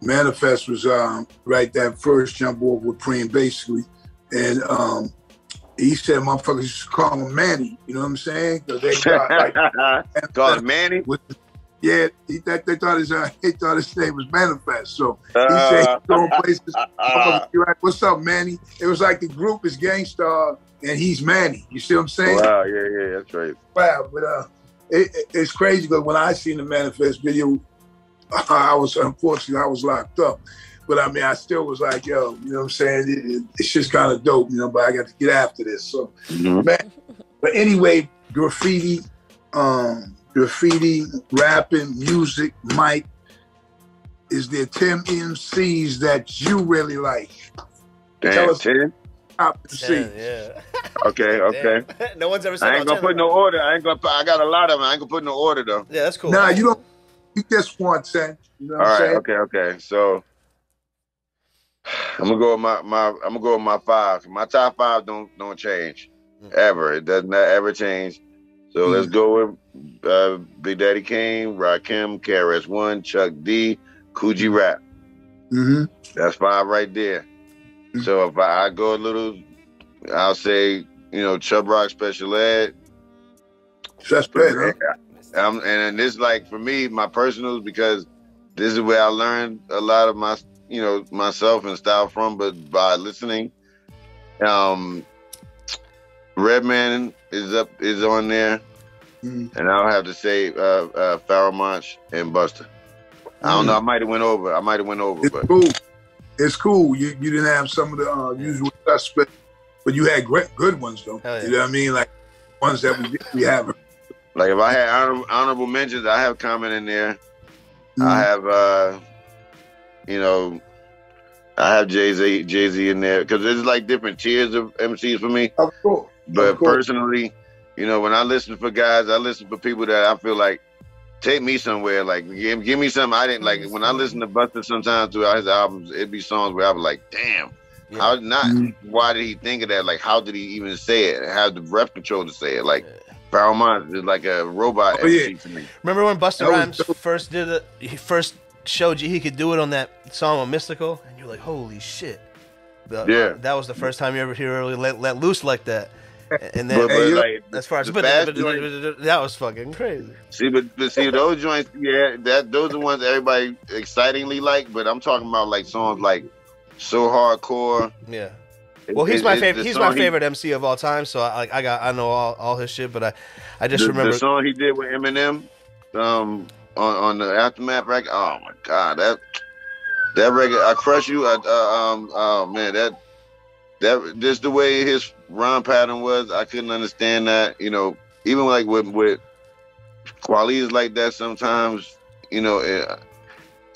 Manifest was right that first jump off with Preem basically, and he said motherfuckers used to call him Manny. You know what I'm saying? Because they got like
call him Manny.
Yeah, they thought his name was Manifest. So he said he's going places. You're like, what's up, Manny? It was like the group is Gangstar and he's Manny. You see what I'm saying?
Wow, yeah, that's right.
Wow, but it's crazy because when I seen the Manifest video, I was locked up. But I mean, I still was like, yo, you know what I'm saying? It's just kind of dope, you know, but I got to get after this. So, man. But anyway, graffiti, rapping, music, Mike, is there 10 MCs that you really like?
Damn,
tell us
10?
Top MCs.
Yeah.
Okay.
No one's ever said
I ain't gonna put no order. I got a lot of them. I ain't gonna put no order though.
Yeah, that's cool.
Nah, you don't. You just want 10. You know what I'm saying?
Okay. So I'm gonna go with my 5. My top 5 don't change ever. It does not ever change. So let's go with Big Daddy Kane, Rakim, KRS-One, Chuck D, Coogee Rap. That's 5 right there. So if I go a little, I'll say, you know, Chubb Rock, Special Ed.
Special Ed, huh?
And this, like, for me, my personals, because this is where I learned a lot of my, you know, myself and style from, but by listening. Redman is on there, and I'll have to say Pharoah Monch and Busta. I don't know. I might have went over.
It's
but
cool. It's cool. You didn't have some of the usual suspects, but you had good ones though. Yeah. You know what I mean? Like ones that we have.
Like if I had honorable mentions, I have Common in there. I have you know, I have Jay-Z in there because there's like different tiers of MCs for me.
Of course.
But personally, you know, when I listen for guys, I listen for people that I feel like take me somewhere. Like give me something I didn't like. When I listen to Busta sometimes throughout his albums, it'd be songs where I was like, damn, how why did he think of that? Like, how did he even say it? Have the rep control to say it? Like, Pharoah Monch is like a robot MC to me.
Remember when Busta Rhymes first did it? He first showed you he could do it on that song on Mystical, and you're like, holy shit. That was the first time you ever hear her really let loose like that. And then,
like,
as far as that was fucking crazy.
See, but see those joints, those are ones everybody excitingly like. But I'm talking about like songs like So Hardcore.
Yeah. Well, he's my favorite. He's my favorite MC of all time. So I know all his shit. But I just remember
the song he did with Eminem, on the Aftermath record. Oh my god, that record, I Crush You. Oh man, that just the way his rhyme pattern was, I couldn't understand that. You know, even like with qualities like that, sometimes, you know,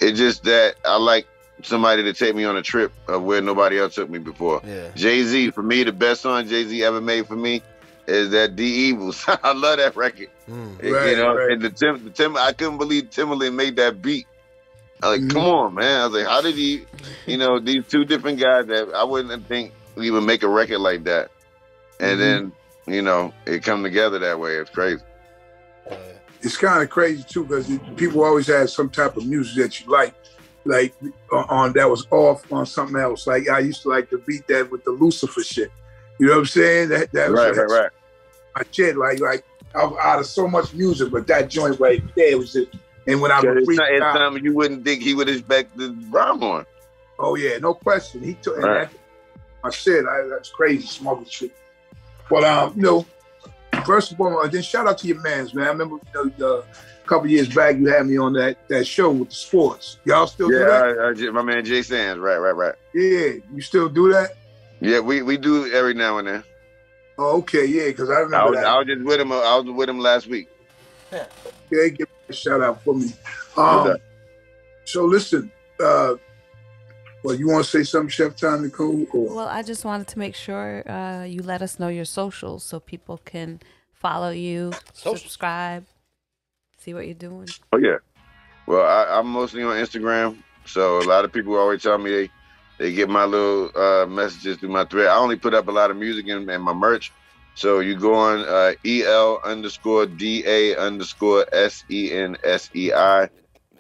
it just that I like somebody to take me on a trip of where nobody else took me before. Yeah. Jay-Z, for me, the best song Jay-Z ever made for me is that D Evils. I love that record. You know, and the Tim, I couldn't believe Timbaland made that beat. I was like, come on, man. I was like, how did he, you know, these two different guys that I wouldn't think even make a record like that. And then, you know, it come together that way. It's crazy.
It's kind of crazy too, because people always have some type of music that you like on that was off on something else. Like I used to like to beat that with the Lucifer shit. You know what I'm saying? That was
right.
My shit. Like out of so much music, but that joint right there was just. And when I was
it's something you wouldn't think he would expect the rhyme on.
Oh yeah, no question. He took my shit. That's crazy, smoking shit. But you know, first of all, then shout out to your mans, man. I remember a couple years back you had me on that show with the sports. Y'all still do that?
My man Jay Sands, right.
Yeah, you still do that?
Yeah, we do every now and then.
Oh, okay, yeah, because I remember that.
I was just with him. I was with him last week.
Yeah, give a shout out for me. So listen, well, you want to say something, Chef Time, Nicole?
Well, I just wanted to make sure you let us know your socials so people can follow you, subscribe, see what you're doing.
Oh yeah. Well, I'm mostly on Instagram, so a lot of people always tell me they get my little messages through my thread. I only put up a lot of music and my merch. So you go on EL_DA_SENSEI,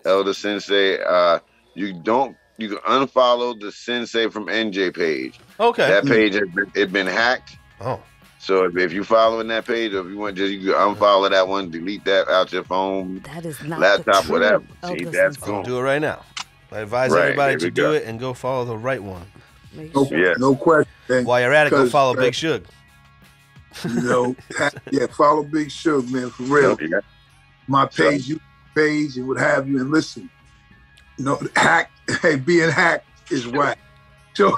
Elder Sensei. you can unfollow the Sensei from NJ page.
Okay.
That page has been hacked.
Oh.
So if you following that page, or if you want, you can unfollow that one, delete that out your phone,
that is not
laptop, whatever. See, that's
cool.
cool.
Do it right now. I advise everybody to do it and go follow the right one.
No question.
While you're at it, go follow Big Shug.
You know, follow Big Shug, man, for real.
Yeah.
My page, you page, and what have you, and listen. You know, being hacked is whack. So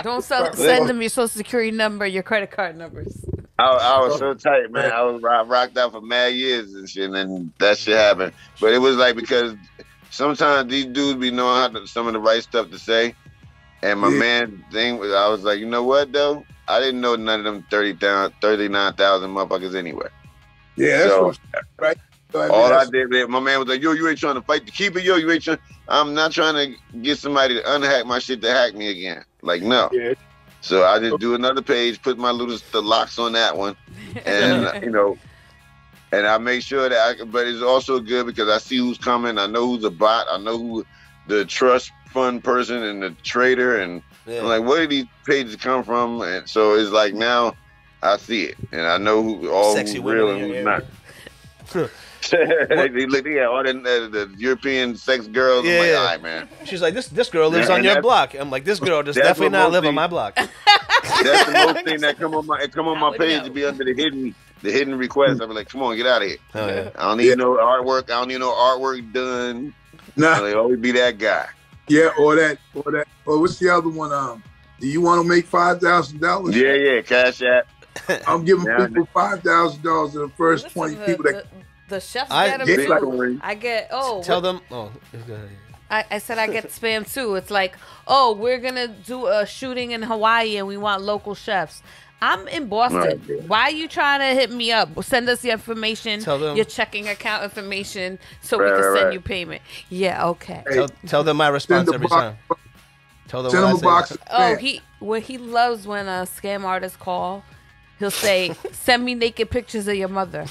don't send them your social security number, your credit card numbers.
I was so tight, man. I rocked out for mad years and shit, and then that shit happened. But it was like, because sometimes these dudes be knowing some of the right stuff to say. And my man thing was, I was like, you know what though? I didn't know none of them 39,000 motherfuckers anyway.
Yeah, that's
so,
right. So,
all I did, my man was like, yo, you ain't trying to fight to keep it, yo. You ain't trying. I'm not trying to get somebody to unhack my shit to hack me again. Like, no. Yeah. So I just do another page, put my the locks on that one, and you know, and I make sure that. But it's also good because I see who's coming. I know who's a bot. I know who the trust fund person and the trader, and I'm like, where did these pages come from? And so it's like now I see it, and I know who's real and who's not. They got all the European sex girls. I'm like, all right, man.
She's like, this girl lives on your block. I'm like, this girl does definitely not live on my block.
That's the most thing that come on my page to be under the hidden request. I'm like, come on, get out of here.
Oh, yeah.
I don't need no artwork. I don't need no artwork done.
Nah.
They always be that guy.
Yeah, or what's the other one? Do you want to make $5,000?
Yeah, Cash App.
I'm giving people $5,000 to the first 20 people that.
The chefs get them too. I get
tell them.
I said I get spam too. It's like, we're gonna do a shooting in Hawaii and we want local chefs. I'm in Boston. Why are you trying to hit me up? Send us your information, your checking account information, so we can send you payment. Yeah, okay.
Tell them my response every time. Tell them
what I say.
He loves when scam artists call. He'll say, send me naked pictures of your mother.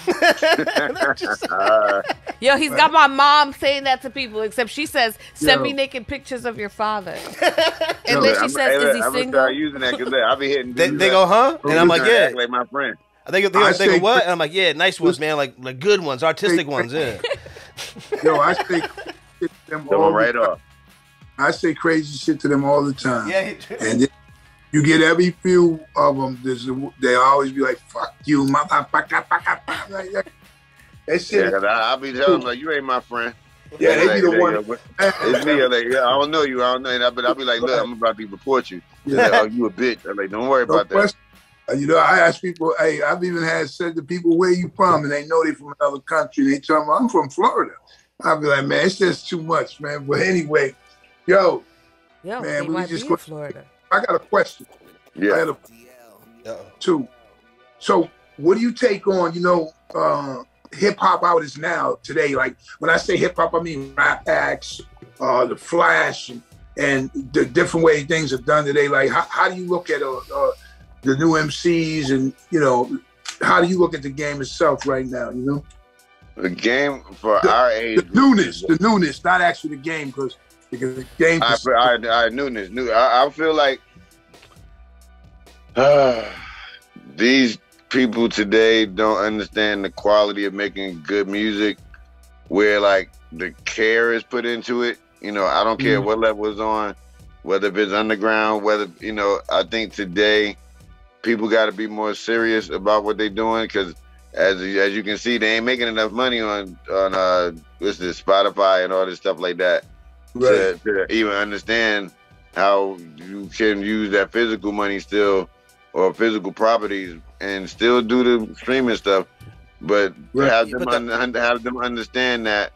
Yo, he's got my mom saying that to people, except she says, send me naked pictures of your father. And then she says, is he single? I'm going to start
using that because I'll be hitting
they go, huh? And I'm like, yeah.
Like my friend.
They go, what? And I'm like, yeah, nice ones, man. Like good ones, artistic ones, yeah.
Yo, I say them all
right off.
I say crazy shit to them all the time.
Yeah,
and you get every few of them. They always be like, "Fuck you, motherfucker!" Like that shit.
Yeah, I'll be telling them like, "You ain't my friend."
Yeah, they be the one.
It's me. Like, I don't know you. I don't know. But I'll be like, "Look, I'm about to report you." Like, oh, you a bitch. I'm like, "Don't worry about that."
You know, I ask people. Hey, I've even said to people, "Where you from?" And they know they from another country. They tell me, "I'm from Florida." I'll be like, "Man, it's just too much, man." But anyway, yo, man, we just go Florida. I got a question.
Yeah.
I had two. So, what do you take on, hip hop artists now today? Like when I say hip hop, I mean rap acts, the Flash, and the different way things are done today. Like how do you look at the new MCs, and how do you look at the game itself right now?
The game for our age,
the newness, not actually the game, because the game.
Newness. I feel like these people today don't understand the quality of making good music, where like the care is put into it. I don't care what level it's on, whether if it's underground, whether I think today people got to be more serious about what they're doing, because as you can see, they ain't making enough money on what's this, Spotify and all this stuff like that, right, to even understand how you can use that physical money still, or physical properties, and still do the streaming stuff, but have them understand that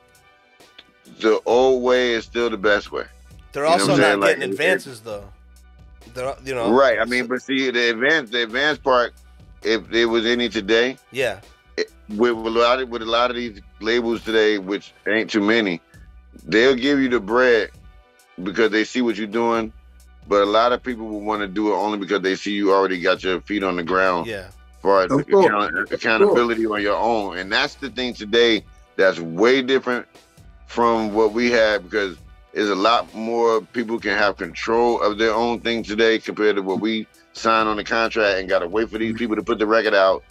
the old way is still the best way.
They're also not getting advances though. They're,
right. I mean, but see, the advanced part, if there was any today, with a lot of these labels today, which ain't too many, they'll give you the bread because they see what you're doing. But a lot of people will want to do it only because they see you already got your feet on the ground.
Yeah.
For accountability on your own. And that's the thing today that's way different from what we had, because there's a lot more people can have control of their own thing today compared to what we signed on the contract and got to wait for these people to put the record out.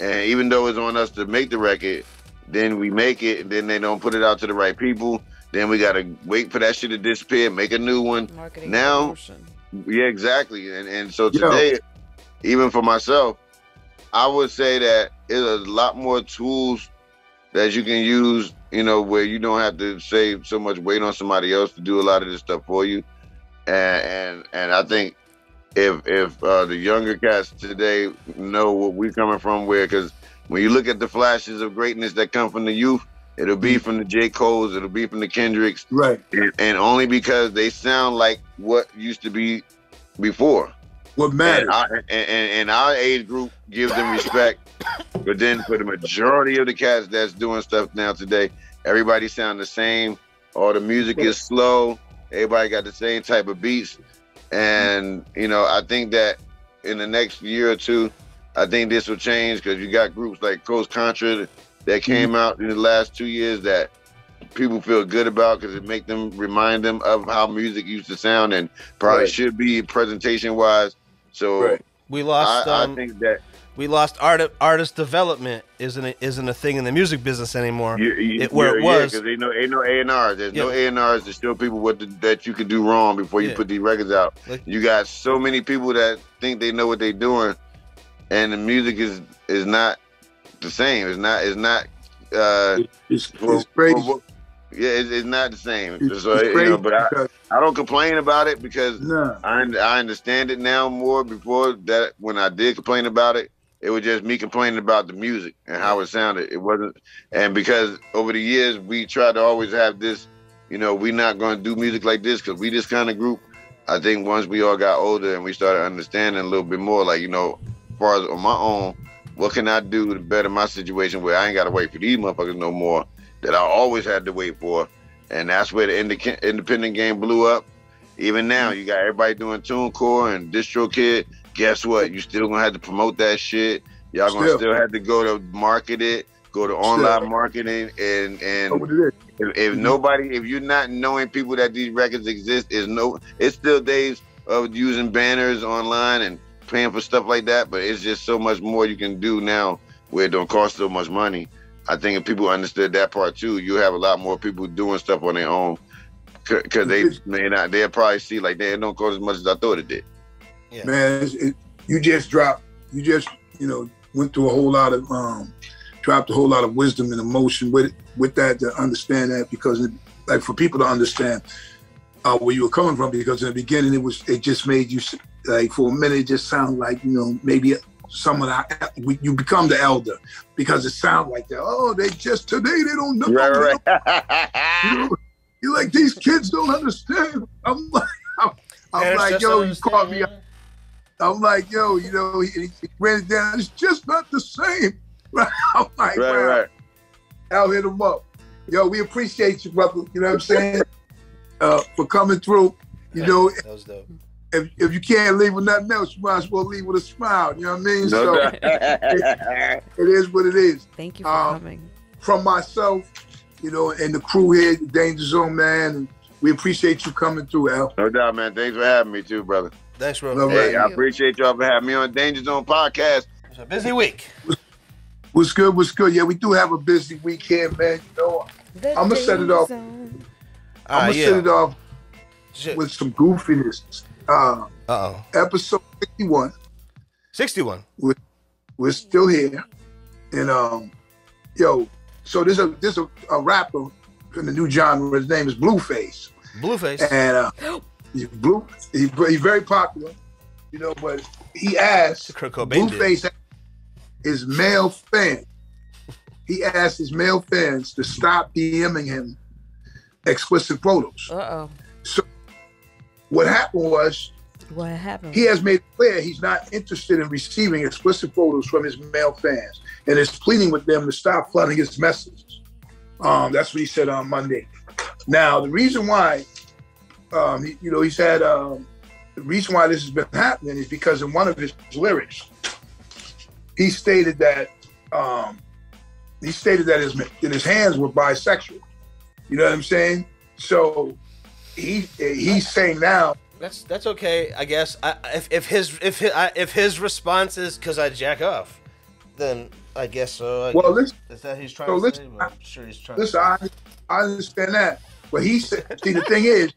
And even though it's on us to make the record, then we make it, and then they don't put it out to the right people. Then we got to wait for that shit to disappear, make a new one.
Marketing
now,
promotion.
Yeah, exactly. And so today, even for myself, I would say that there's a lot more tools that you can use, where you don't have to save so much weight on somebody else to do a lot of this stuff for you. And I think if the younger cats today know what we're coming from, because when you look at the flashes of greatness that come from the youth, it'll be from the J. Coles, it'll be from the Kendricks.
Right.
And only because they sound like what used to be before.
What matters.
And our age group gives them respect. But then for the majority of the cats that's doing stuff now today, everybody sound the same. All the music is slow. Everybody got the same type of beats. And, I think that in the next year or two, I think this will change, because you got groups like Coast Contra that came out in the last 2 years that people feel good about, because it make them remind them of how music used to sound and probably should be presentation wise. So
we lost.
I think that
we lost artist development isn't a thing in the music business anymore. It was
because ain't no A&Rs. There's no A&Rs to show people that you could do wrong before you put these records out. You got so many people that think they know what they're doing, and the music is not the same. It's not.
It's crazy.
It's not the same. So, but I don't complain about it, because I understand it now more. Before that, when I did complain about it, it was just me complaining about the music and how it sounded. It wasn't, and because over the years we tried to always have this, we're not going to do music like this because we this kind of group. I think once we all got older and we started understanding a little bit more, like, as far as on my own, what can I do to better my situation where I ain't got to wait for these motherfuckers no more that I always had to wait for. And that's where the independent game blew up. Even now, you got everybody doing TuneCore and DistroKid. Guess what? You still gonna have to promote that shit. Y'all gonna still have to go to market it, go to online marketing, and if you're not knowing people that these records exist, it's still days of using banners online and paying for stuff like that, but it's just so much more you can do now where it don't cost so much money. I think if people understood that part too, you have a lot more people doing stuff on their own, because they'll probably see like, it don't cost as much as I thought it did.
Yeah. Man, you just went through a whole lot of dropped a whole lot of wisdom and emotion with that, to understand that, because like for people to understand where you were coming from, because in the beginning it just made you, like, for a minute it just sounded like, maybe you become the elder because it sounds like that. Oh, they just today they don't know. Right. You're like, these kids don't understand. I'm like, yo, you caught me. I'm like, yo, he ran it down. It's just not the same. I'm like, right. I'll hit him up. Yo, we appreciate you, brother. You know what I'm saying? For coming through. That was dope. If you can't leave with nothing else, you might as well leave with a smile. You know what I mean? So it is what it is.
Thank you for coming.
From myself, and the crew here, the Danger Zone, man, and we appreciate you coming through, Al.
No doubt, man. Thanks for having me too, brother.
Thanks, bro.
Hey, I appreciate y'all for having me on Danger Zone podcast.
It's a busy week.
What's good? Yeah, we do have a busy week here, man. I'm gonna set it off. I'm gonna set it off with some goofiness. Episode 61.
61.
We're still here, and so there's a rapper in the new genre. His name is Blueface. And he's very popular, but he asked Blueface his male fans. He asked his male fans to stop DMing him explicit photos. So what happened? He has made it clear he's not interested in receiving explicit photos from his male fans, and is pleading with them to stop flooding his messages. That's what he said on Monday. Now, the reason why, he said the reason why this has been happening is because in one of his lyrics, he stated that his hands were bisexual. You know what I'm saying? So he's saying now.
That's okay, I guess. If his response is because I jack off, then I guess so.
Listen,
is that he's trying to say? I'm sure he's trying.
Listen, I understand that, but he said, see, the thing is,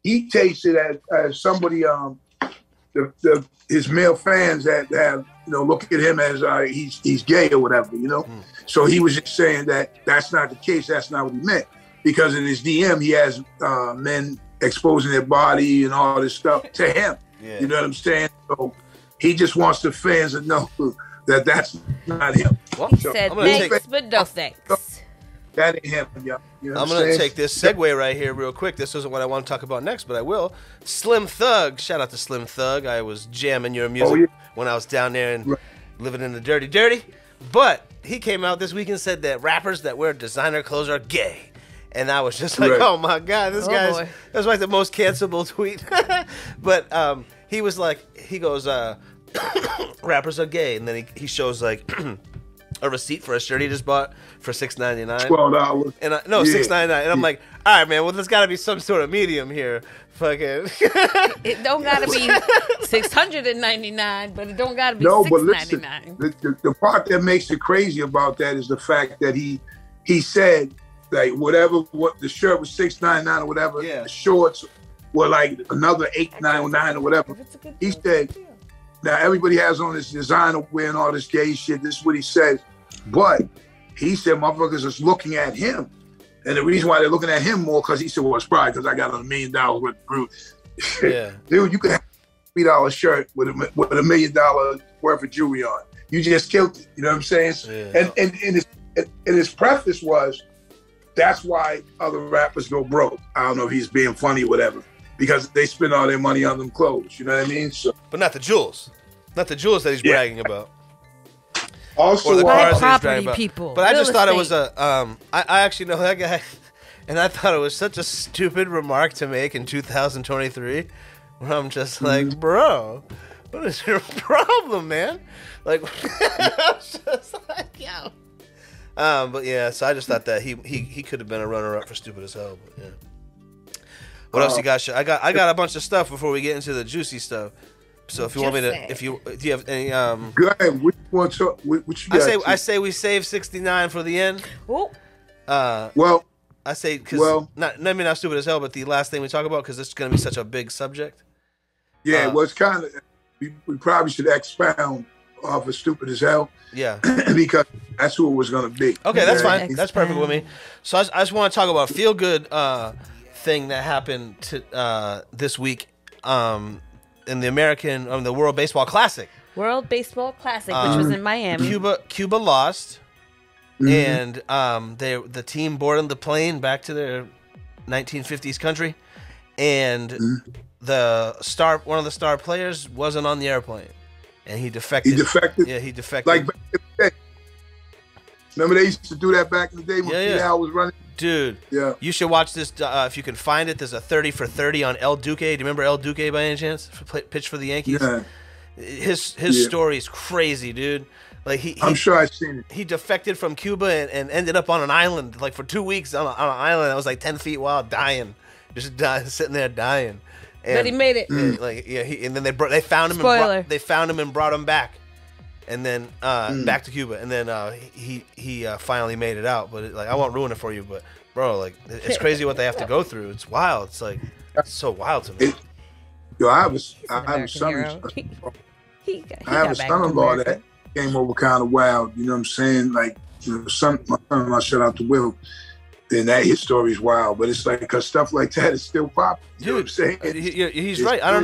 he takes it as somebody, his male fans that have, look at him as he's gay or whatever, So he was just saying that that's not the case. That's not what he meant, because in his DM he has men exposing their body and all this stuff to him. Yeah. You know what I'm saying? So he just wants the fans to know that that's not him.
Well, he said thanks, but no thanks.
That ain't him, y'all. You know
I'm going to take this segue right here real quick. This isn't what I want to talk about next, but I will. Slim Thug. Shout out to Slim Thug. I was jamming your music when I was down there and living in the dirty. But he came out this week and said that rappers that wear designer clothes are gay. And I was just like, oh my God, this guy's, that's like the most cancelable tweet. But he was like, he goes, rappers are gay. And then he shows like a receipt for a shirt he just bought for $6.99.
$12.
And $6.99. And I'm like, all right, man, well, there's got to be some sort of medium here. Fucking.
It don't got to be $699, but it don't got to be $6.99.
The part that makes it crazy about that is the fact that he said, like, what the shirt was $6.99 or whatever, the shorts were like another $8.99 or whatever. He said, now everybody has on this designer wearing all this gay shit. This is what he says. But he said motherfuckers is looking at him. And the reason why they're looking at him more, because he said, well, it's probably because I got $1 million worth of fruit. Yeah. Dude, you could have a $3 shirt with $1 million worth of jewelry on. You just killed it. You know what I'm saying? Yeah. And his preface was, that's why other rappers go broke. I don't know if he's being funny or whatever, because they spend all their money on them clothes. You know what I mean? So,
but not the jewels. Not the jewels that he's bragging about.
Also,
or the cars that he's
bragging about. People.
But I just thought it was I actually know that guy, and I thought it was such a stupid remark to make in 2023, where I'm just like, bro, what is your problem, man? Like, I was just like, yo. But yeah, so I just thought that he could have been a runner-up for stupid as hell. But yeah. What else you got? I got a bunch of stuff before we get into the juicy stuff. So if you want me to, do you have any?
Go ahead. What you got?
I say we save 69 for the end.
Well,
I say because maybe not stupid as hell, but the last thing we talk about, because it's going to be such a big subject.
Yeah, well, it's kind of we probably should expound off of stupid as hell.
Yeah,
because that's who it was going to be.
Okay, that's fine. That's perfect with me. So I just want to talk about feel good thing that happened this week in the World Baseball Classic.
World Baseball Classic, which was in Miami.
Cuba lost, and the team boarded the plane back to their 1950s country, and one of the star players wasn't on the airplane. And he defected. Yeah, he defected.
Like back in the day. Remember they used to do that back in the day when Fidel was running?
Dude, you should watch this if you can find it. There's a 30 for 30 on El Duque. Do you remember El Duque by any chance? Pitch for the Yankees? Yeah. His story is crazy, dude. Like
I'm sure I've seen it.
He defected from Cuba and ended up on an island, like for 2 weeks on an island that was like 10 feet wild, dying. Just sitting there dying. And,
but he made it.
And then they found him.
Spoiler.
They found him and brought him back, and then back to Cuba, and then he finally made it out. But I won't ruin it for you. But bro, like it's crazy what they have to go through. It's wild. It's like it's so wild to me.
I have a son-in-law that came over kind of wild. You know what I'm saying? Like my son-in-law, shout out to Will. And his story's wild, but it's like because stuff like that is still popular. You know what I'm saying?
He's right. I don't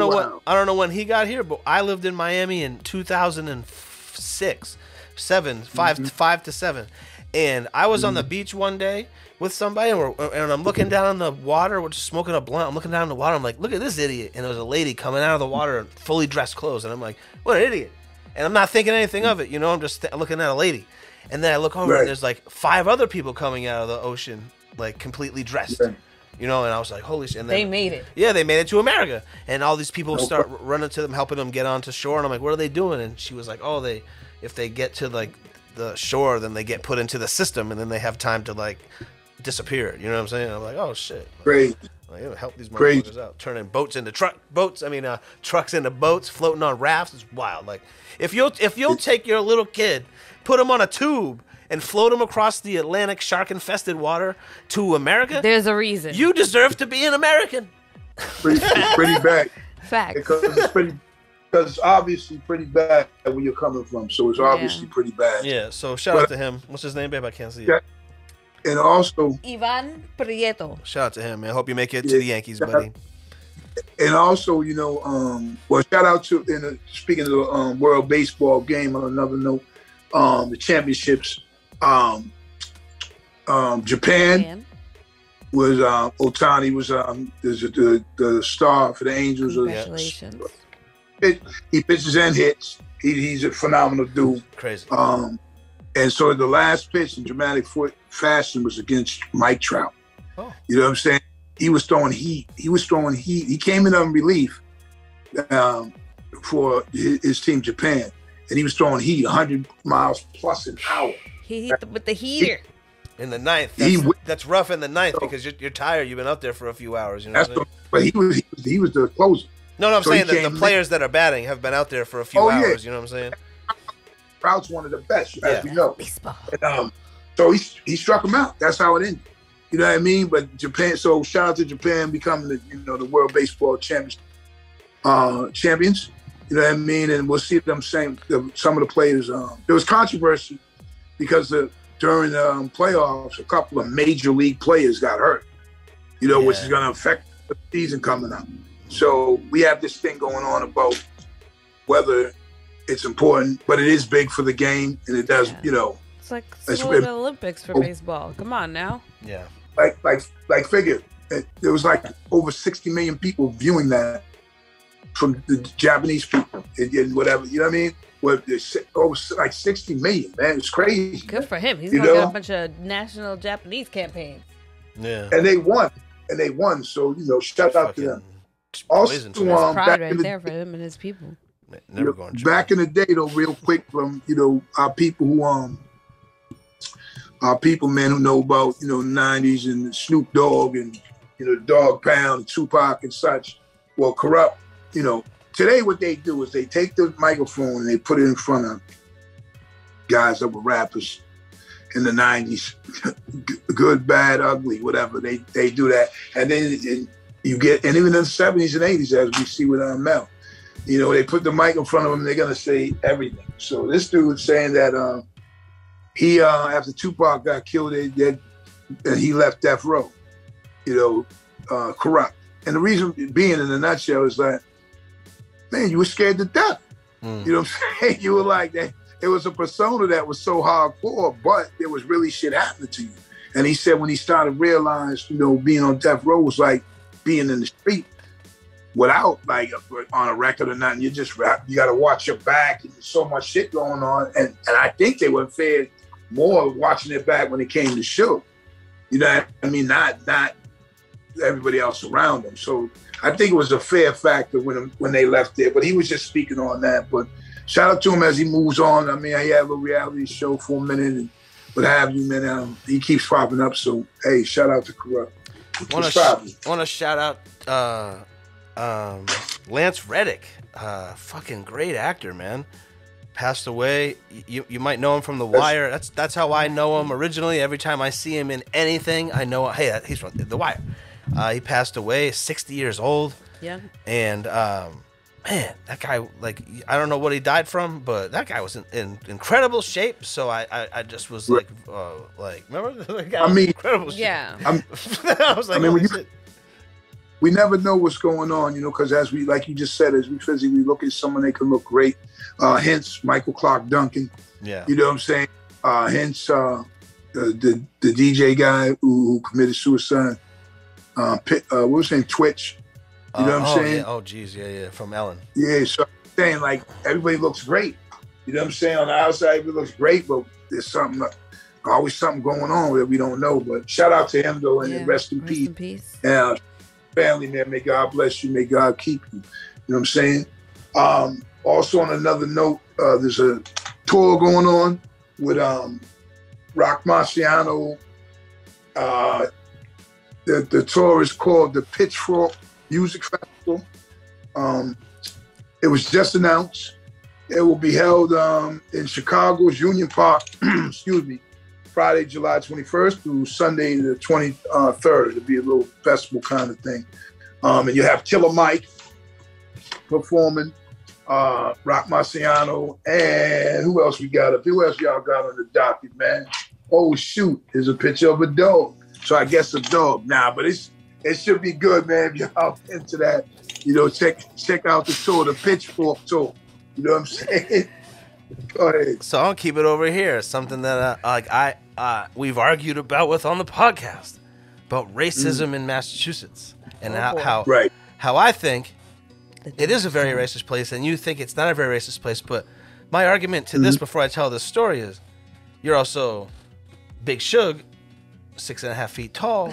know when he got here, but I lived in Miami in 2006, 5 to 7, and I was on the beach one day with somebody, and I'm looking down on the water. We're just smoking a blunt. I'm looking down on the water. I'm like, look at this idiot. And there was a lady coming out of the water in fully dressed clothes, and I'm like, what an idiot. And I'm not thinking anything of it, I'm just looking at a lady. And then I look over, and there's like 5 other people coming out of the ocean, like completely dressed, and I was like, holy shit. And then,
they made it.
Yeah, they made it to America. And all these people start running to them, helping them get onto shore. And I'm like, what are they doing? And she was like, oh, if they get to like the shore, then they get put into the system, and then they have time to like disappeared. You know what I'm saying? I'm like, oh shit.
Great.
Like, it'll help these motherfuckers out. Turning trucks into boats, floating on rafts. It's wild. Like, if you'll take your little kid, put him on a tube, and float him across the Atlantic shark-infested water to America,
there's a reason.
You deserve to be an American.
Pretty bad.
Fact.
Because it's obviously pretty bad where you're coming from. So it's obviously pretty bad.
Yeah. So shout out to him. What's his name, babe? I can't see it.
And also,
Ivan Prieto.
Shout out to him, man. Hope you make it to the Yankees, buddy.
And also, shout out to, speaking of the World Baseball game, on another note, the championships, Japan was, Otani was the star for the Angels.
Congratulations.
He pitches and hits. He's a phenomenal dude.
Crazy.
And so the last pitch in dramatic fashion was against Mike Trout.
Oh.
You know what I'm saying? He was throwing heat. He came in on relief for his team, Japan. And he was throwing heat, 100 miles plus an hour.
He hit with the heater.
In the ninth. That's rough in the ninth because you're tired. You've been out there for a few hours. You know
but he was the closer.
No, I'm saying that the players that are batting have been out there for a few hours. You know what I'm saying?
Trout's one of the best, as you know. And, so he struck him out. That's how it ended. You know what I mean? But Japan. So shout out to Japan becoming the World Baseball champions. You know what I mean? And we'll see them some of the players. There was controversy because during the playoffs, a couple of major league players got hurt. Which is going to affect the season coming up. So we have this thing going on about whether it's important, but it is big for the game, and it does,
It's like the Olympics for baseball. Come on now.
Yeah.
Like figure, there was like over 60 million people viewing that from the Japanese people and whatever. You know what I mean? Over like 60 million, man. It's crazy.
Good for him. He's going to get a bunch of national Japanese campaigns.
Yeah.
And they won. So, shout out to them. Also,
pride right there for him and his people.
Never going
back in the day, though, real quick, from our people man, who know about 90s and Snoop Dogg and Dog Pound, Tupac and such. Well, Corrupt. Today what they do is they take the microphone and they put it in front of guys that were rappers in the 90s, good, bad, ugly, whatever. They do that, and then you get, and even in the 70s and 80s, as we see with Mel. They put the mic in front of him, they're going to say everything. So this dude's saying that he, after Tupac got killed, and he left Death Row, Corrupt. And the reason being, in a nutshell, is that, man, you were scared to death. You know what I'm saying? You were like that. It was a persona that was so hardcore, but there was really shit happening to you. And he said when he started to realize, being on Death Row was like being in the street without like on a record or nothing. You just rap. You got to watch your back. And there's so much shit going on. And I think they were fared more watching it back when it came to show. You know what I mean? Not everybody else around them. So I think it was a fair factor when they left there. But he was just speaking on that. But shout out to him as he moves on. I mean, he had a little reality show for a minute and what have you, man. He keeps popping up. So, hey, shout out to Corrupt.
Want to shout out Lance Reddick, fucking great actor, man. Passed away. You might know him from The Wire. That's how I know him originally. Every time I see him in anything, I know, hey, he's from The Wire. He passed away, 60 years old. Yeah. And man, that guy, like, I don't know what he died from, but that guy was in incredible shape. So I just was like, remember that guy? Incredible shape.
Yeah.
I was like,
we never know what's going on, because as we, like you just said, as we physically look at someone, they can look great. Hence Michael Clark Duncan.
Yeah.
You know what I'm saying? Hence the DJ guy who committed suicide. What was his name? Twitch. You know what I'm saying?
Yeah. Oh, geez. Yeah. From Ellen.
Yeah. So I'm saying, like, everybody looks great. You know what I'm saying? On the outside, it looks great, but there's always something going on that we don't know. But shout out to him, though, and rest in peace. And family, man, may God bless you. May God keep you. You know what I'm saying? Also, on another note, there's a tour going on with Rock Marciano, The tour is called the Pitchfork Music Festival. It was just announced. It will be held in Chicago's Union Park, excuse me, Friday, July 21st through Sunday the 23rd. It'll be a little festival kind of thing. And you have Killer Mike performing, Rock Marciano, and who else we got up? Who else y'all got on the docket, man? Oh, shoot, there's a picture of a dog. So I guess a dog. Nah, but it should be good, man. If y'all into that, you know, check out the tour, the Pitchfork tour. You know what I'm saying? Go ahead.
So I'll keep it over here. Something that we've argued about with on the podcast about racism in Massachusetts and how I think it is a very racist place, and you think it's not a very racist place. But my argument to this before I tell this story is, you're also Big Shug, 6.5 feet tall.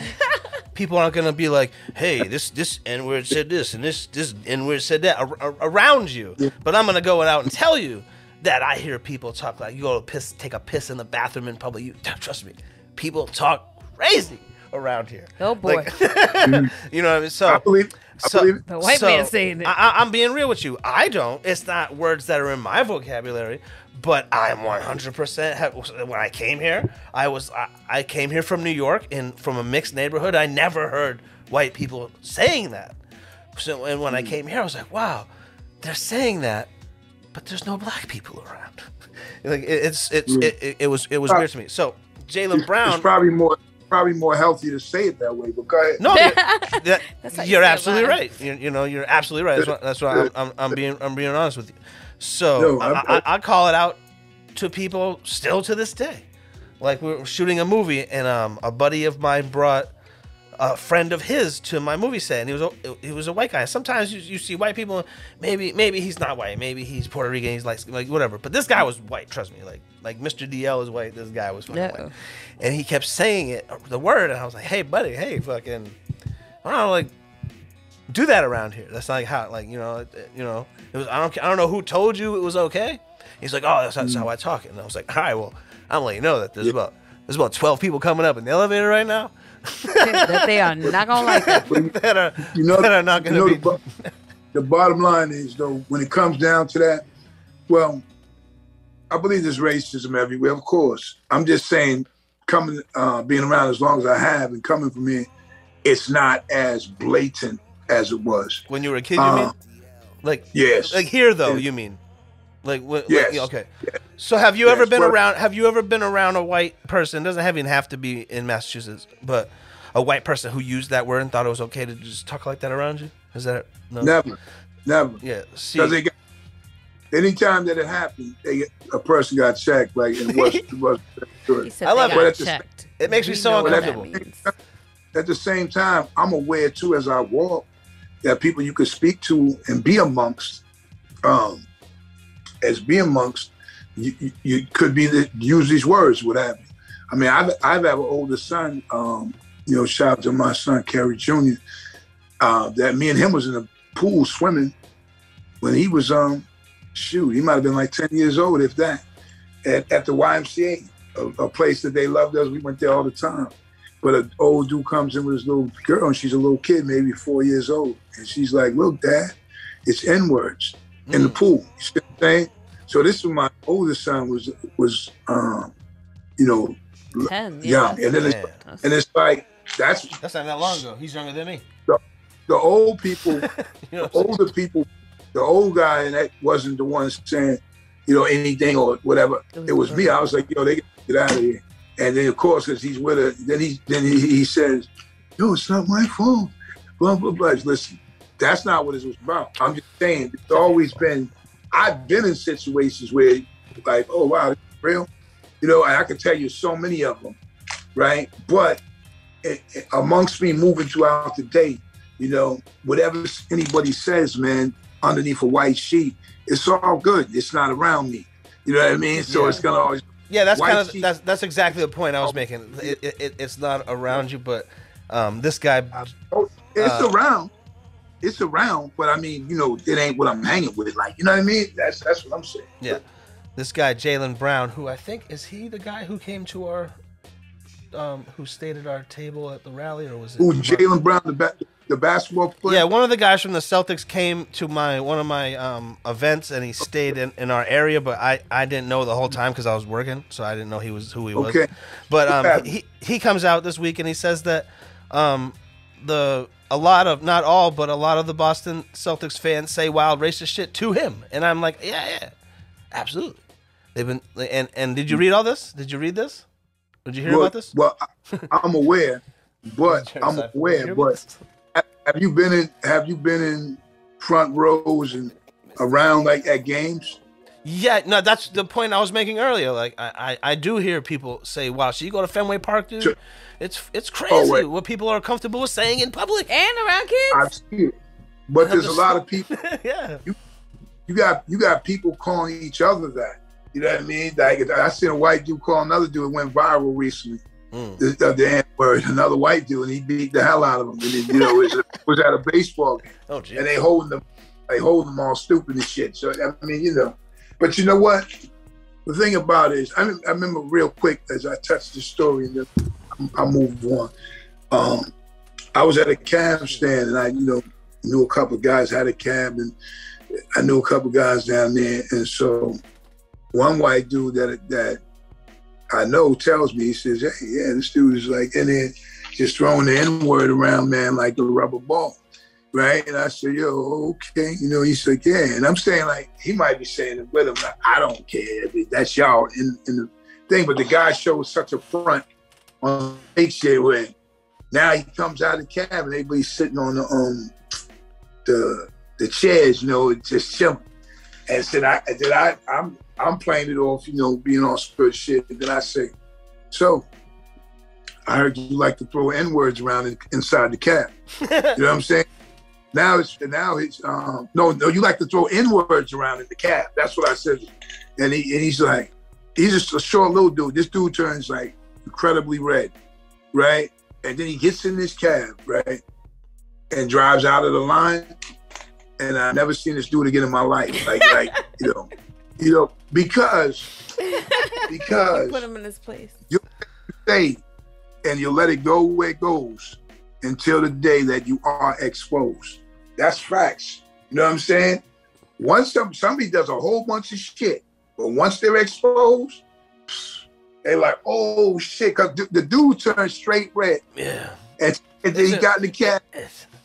People aren't gonna be like, "Hey, this N-word said this and this N-word said that" around you. Yeah. But I'm gonna go out and tell you that I hear people talk like, you go to take a piss in the bathroom in public. You trust me, people talk crazy around here.
Oh boy,
like, you know what I mean? So
I believe
the white man saying it.
I'm being real with you. I don't. It's not words that are in my vocabulary. But I'm 100%. When I came here, I came here from New York and from a mixed neighborhood. I never heard white people saying that. So, and when I came here, I was like, wow, they're saying that, but there's no black people around. Like it was weird to me. So Jaylen Brown,
it's probably more healthy to say it that way. But go ahead.
No, you're absolutely right. You're absolutely right. That's why I'm being honest with you. So I call it out to people still to this day. Like, we were shooting a movie, and a buddy of mine brought a friend of his to my movie set, and he was a white guy. Sometimes you see white people, maybe he's not white, maybe he's Puerto Rican, he's like whatever. But this guy was white, trust me. Like Mr. DL is white, this guy was fucking white. And he kept saying the word, and I was like, hey buddy, hey fucking, I don't know, like, do that around here. That's like how, like, it was. I don't know who told you it was okay. He's like, oh, that's how I talk. And I was like, all right, well, I'm gonna let you know that there's about 12 people coming up in the elevator right now.
That they are not gonna like that.
that are not gonna be.
The bottom line is, though, when it comes down to that, well, I believe there's racism everywhere, of course. I'm just saying, being around as long as I have and coming from here, it's not as blatant as it was
when you were a kid. You mean? Like,
yes.
Like here though, you mean? Like,
yes.
Okay. Yes. So have you ever been around? Have you ever been around a white person? Doesn't even have to be in Massachusetts, but a white person who used that word and thought it was okay to just talk like that around you? Is that no?
Never.
Yeah. See,
because anytime that it happened, a person got checked. Like it was good.
I love it.
It makes me so uncomfortable.
At the same time, I'm aware too, as I walk, that people you could speak to and be amongst, you could be use these words, what have you. I mean, I've have an older son, shout out to my son, Kerry Jr., that me and him was in the pool swimming when he was, he might have been like 10 years old, if that, at the YMCA, a place that they loved us. We went there all the time. But an old dude comes in with his little girl, and she's a little kid, maybe 4 years old. And she's like, look, Dad, it's N-words in the pool. You see what I'm saying? So this is my oldest son was
10,
young. And then it's like, that's
not that long ago. He's younger than me.
The old people, the older people, the old guy, and that wasn't the one saying, anything or whatever. It was me. I was like, they get out of here. And then, of course, because he's with her, then he says, it's not my fault. Blah, blah, blah. Listen, that's not what it was about. I'm just saying, it's always been, I've been in situations where, like, oh, wow, this is real. And I can tell you so many of them, right? But amongst me moving throughout the day, whatever anybody says, man, underneath a white sheet, it's all good. It's not around me. You know what I mean? So it's going to always...
Yeah, that's exactly the point I was making. It's not around you, but this guy.
It's around, but I mean, it ain't what I'm hanging with. Like, you know what I mean? That's what I'm saying.
Yeah, this guy Jaylen Brown, who I think is he the guy who came to our who stayed at our table at the rally, or was it?
Who, Jaylen Brown, the basketball player?
Yeah, one of the guys from the Celtics came to one of my events, and he stayed in our area, but I didn't know the whole time because I was working, so I didn't know who he was. But he comes out this week and he says that a lot of, not all, but a lot of the Boston Celtics fans say wild racist shit to him, and I'm like, yeah, absolutely. They've been and did you read all this? Did you read this? Did you hear about this?
Well, I'm aware, but have you been in front rows and around like at games?
Yeah, no, that's the point I was making earlier. Like I do hear people say, "Wow, so you go to Fenway Park, dude? Sure. It's crazy what people are comfortable with saying in public
and around kids."
I see it, but there's a lot of people.
Yeah,
you got people calling each other that. You know what I mean? Like, I seen a white dude call another dude. It went viral recently. The N-word, another white dude, and he beat the hell out of him. And it was at a baseball game.
Oh, geez.
And they hold them all stupid and shit. So I mean, but you know what? The thing about it is, I remember real quick as I touched the story, and then I move on. I was at a cab stand, and I knew a couple of guys had a cab, and I knew a couple of guys down there, and so. One white dude that I know tells me, he says, "Hey, yeah, this dude is like in there just throwing the N-word around, man, like a rubber ball." Right? And I said, "Yo, okay." He's like, "Yeah." And I'm saying, like, he might be saying it with him. Like, I don't care. That's y'all in the thing. But the guy showed such a front on fake shit where now he comes out of the cab and everybody's sitting on the chairs, just chilling. And said, I'm playing it off, being on spirit shit. And then I say, "So, I heard you like to throw N-words around inside the cab." You know what I'm saying? Now it's no, you like to throw N-words around in the cab. That's what I said. And he's like, he's just a short little dude. This dude turns like incredibly red, right? And then he gets in this cab, right? And drives out of the line. And I've never seen this dude again in my life. Because
you put him in his place.
You stay and you let it go where it goes until the day that you are exposed. That's facts. You know what I'm saying? Once somebody does a whole bunch of shit, but once they're exposed, they're like, "Oh shit!" Because the dude turned straight red.
Yeah.
And then he got in the cab.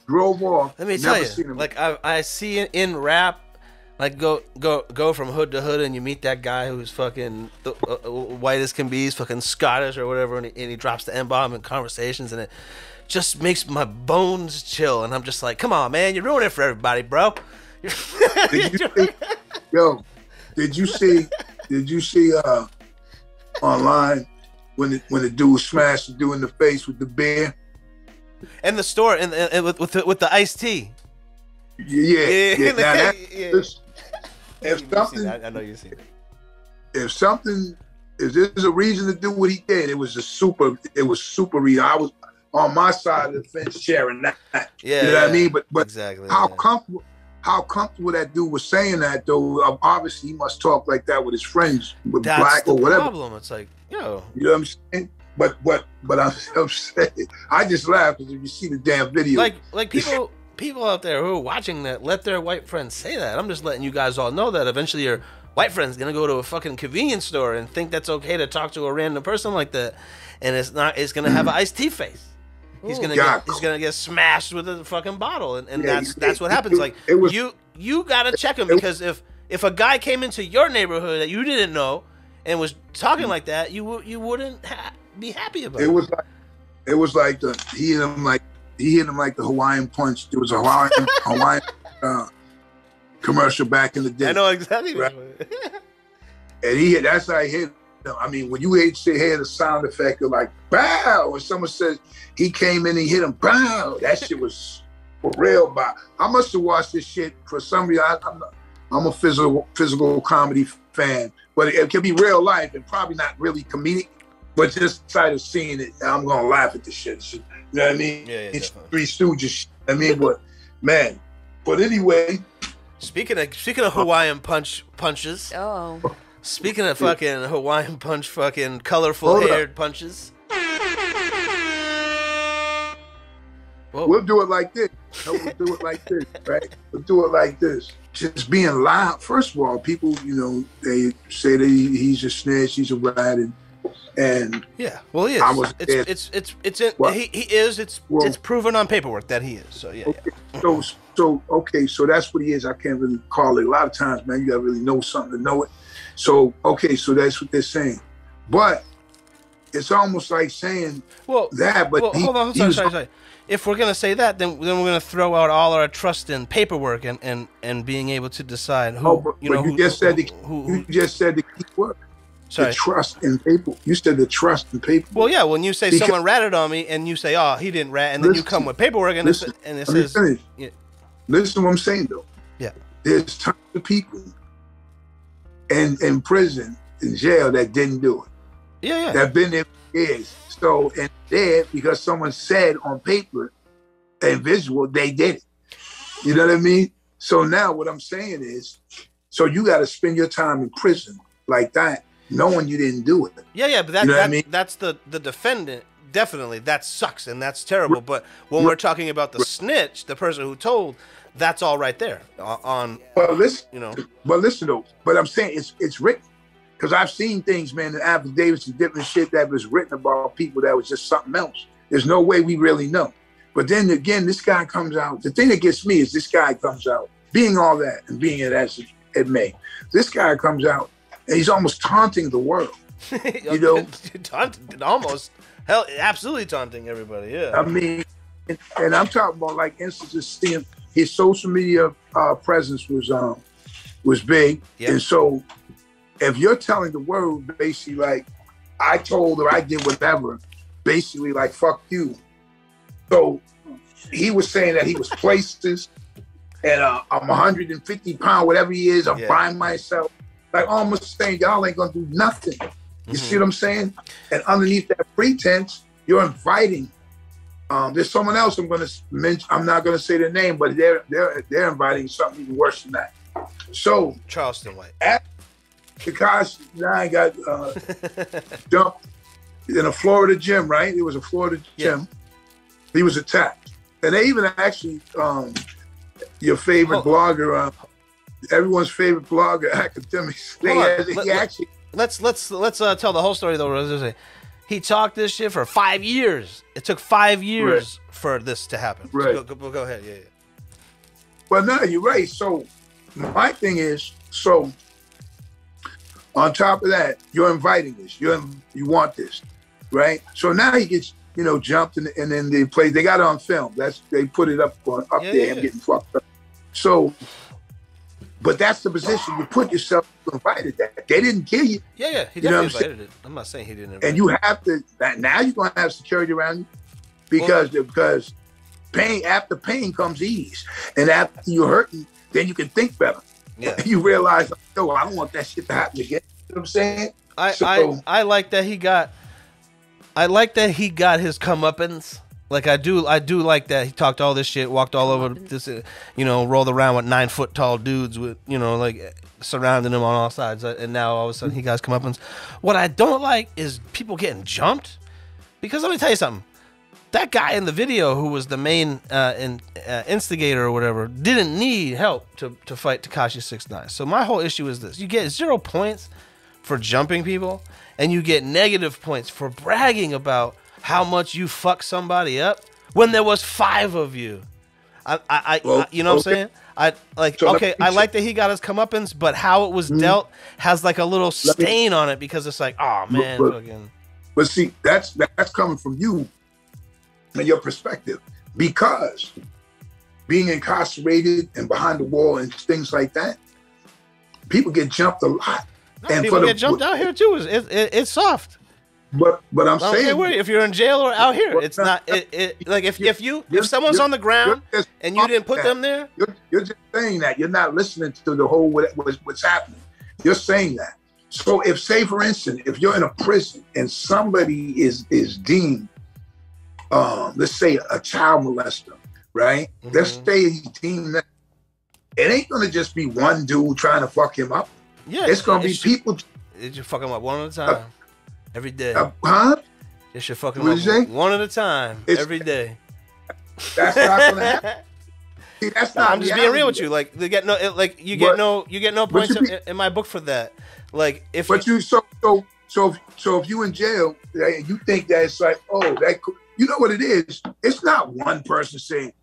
Drove off.
Let me tell you, like I see it in rap, like go from hood to hood, and you meet that guy who's fucking white as can be, he's fucking Scottish or whatever, and he drops the N-bomb in conversations, and it just makes my bones chill, and I'm just like, come on, man, you're ruining it for everybody, bro.
Did you see online when the dude smashed the dude in the face with the beer?
And the store and with the iced tea.
Yeah. Now
I know you see it.
If there's a reason to do what he did, it was super reason. I was on my side of the fence sharing that.
Yeah,
you know what I mean? But
exactly.
How comfortable that dude was saying that though? Obviously, he must talk like that with his friends, with black or whatever.
That's the problem. It's like, yo.
You know what I'm saying? But I'm saying, I just laugh because if you see the damn video,
like people out there who are watching that, let their white friends say that. I'm just letting you guys all know that eventually your white friend's gonna go to a fucking convenience store and think that's okay to talk to a random person like that, and it's not. It's gonna have an iced tea face. He's gonna get smashed with a fucking bottle, and that's what happens. Like you gotta check him, because if a guy came into your neighborhood that you didn't know and was talking like that, you wouldn't be happy about it.
It was like he hit him like the Hawaiian punch. There was a Hawaiian commercial back in the day.
I know exactly.
Right? And that's how he hit him. I mean, when you hear the sound effect of like bow, or someone says he came in and hit him, bow, that shit was for real. Bow. I must have watched this shit for some reason. I'm a physical comedy fan, but it can be real life and probably not really comedic. But just sight of seeing it, I'm gonna laugh at this shit. You know what I mean?
Yeah,
it's Three Stooges shit. I mean, but man. But anyway.
Speaking of Hawaiian punches.
Oh.
Speaking of fucking Hawaiian punch, fucking colorful haired punches.
We'll do it like this. No, we'll do it like this, right? We'll do it like this. Just being loud. First of all, people, they say that he's a snitch, he's a rat, and
yeah, well, he is. It's proven on paperwork that he is. So yeah.
Okay, so that's what he is. I can't really call it. A lot of times, man, you gotta really know something to know it. So okay, so that's what they're saying, but it's almost like saying that. But
hold on, sorry. If we're gonna say that, then we're gonna throw out all our trust in paperwork and being able to decide who.
You just said the key word. Sorry. The trust in paper. You said the trust in paper.
Well, yeah. When you say someone ratted on me, and you say, "Oh, he didn't rat," and then you come with paperwork, and it says,
yeah. Listen to what I'm saying, though.
Yeah.
There's tons of people in prison, in jail, that didn't do it.
Yeah.
That been there for years. So, and there, because someone said on paper and visual, they did it. You know what I mean? So now what I'm saying is, so you got to spend your time in prison like that, knowing you didn't do it.
Yeah, but that's the defendant. Definitely, that sucks and that's terrible. But when we're talking about the snitch, the person who told, that's all right there.
But listen though. But I'm saying it's written, because I've seen things, man, in affidavits and different shit that was written about people that was just something else. There's no way we really know. But then again, this guy comes out. The thing that gets me is this guy comes out, being all that and being it as it may. This guy comes out and he's almost taunting the world.
Almost. Hell, absolutely taunting everybody, yeah.
I mean, and I'm talking about like instances, seeing his social media presence was big. Yep. And so if you're telling the world basically like, I told or I did whatever, basically like, fuck you. So he was saying that he was places and I'm 150 pounds, whatever he is, I'm by myself. Like almost saying y'all ain't gonna do nothing. You see what I'm saying? And underneath that pretense, you're inviting. There's someone else I'm going to mention. I'm not going to say their name, but they're inviting something even worse than that. So
Charleston White,
Tekashi got dumped in a Florida gym, right? It was a Florida gym. He was attacked, and they even actually your favorite blogger, everyone's favorite blogger, academics.
Let's tell the whole story though. He talked this shit for 5 years. It took 5 years for this to happen.
Right.
Go ahead. Yeah.
Well, no, you're right. So my thing is, so on top of that, you're inviting this. You want this, right? So now he gets jumped and then they got it on film. They put it up there. I'm getting fucked up. So. But that's the position you put yourself. You invited that. They didn't kill you.
Yeah. He definitely invited it. I'm not saying he didn't.
And you have to. Now you're gonna have security around you, because pain, after pain comes ease, and after you're hurting, then you can think better.
Yeah.
You realize, no, I don't want that shit to happen again. You know what I'm saying?
I like that he got. I like that he got his comeuppance. Like I do like that he talked all this shit, walked all over this, rolled around with 9 foot tall dudes with, like surrounding him on all sides, and now all of a sudden he got his comeuppance. What I don't like is people getting jumped, because let me tell you something. That guy in the video who was the main instigator or whatever didn't need help to fight Tekashi 6ix9ine. So my whole issue is this: you get 0 points for jumping people, and you get negative points for bragging about how much you fuck somebody up when there was 5 of you. You know what I'm saying? I like that he got his comeuppance, but how it was dealt has like a little stain on it, because it's like, oh man.
But see, that's coming from you and your perspective, because being incarcerated and behind the wall and things like that, people get jumped a lot.
And people get jumped out here too. It's soft.
But I'm saying,
if you're in jail or out here, it's not. Like if someone's on the ground and you didn't put them there,
you're just saying that. You're not listening to the whole what's happening. You're saying that. So if, say for instance, if you're in a prison and somebody is deemed, let's say a child molester, right? Mm-hmm. Let's say he's deemed that. It ain't gonna just be one dude trying to fuck him up.
Yeah,
it's gonna be people.
It just fuck him up one at a time. Every day.
Huh?
It should fucking one at a time. Every day.
That's not gonna happen. See, that's not.
I'm just being real with you. Like you get no points in my book for that. Like if.
But so if you in jail, you think that it's like, oh, that you know what it is? It's not one person saying,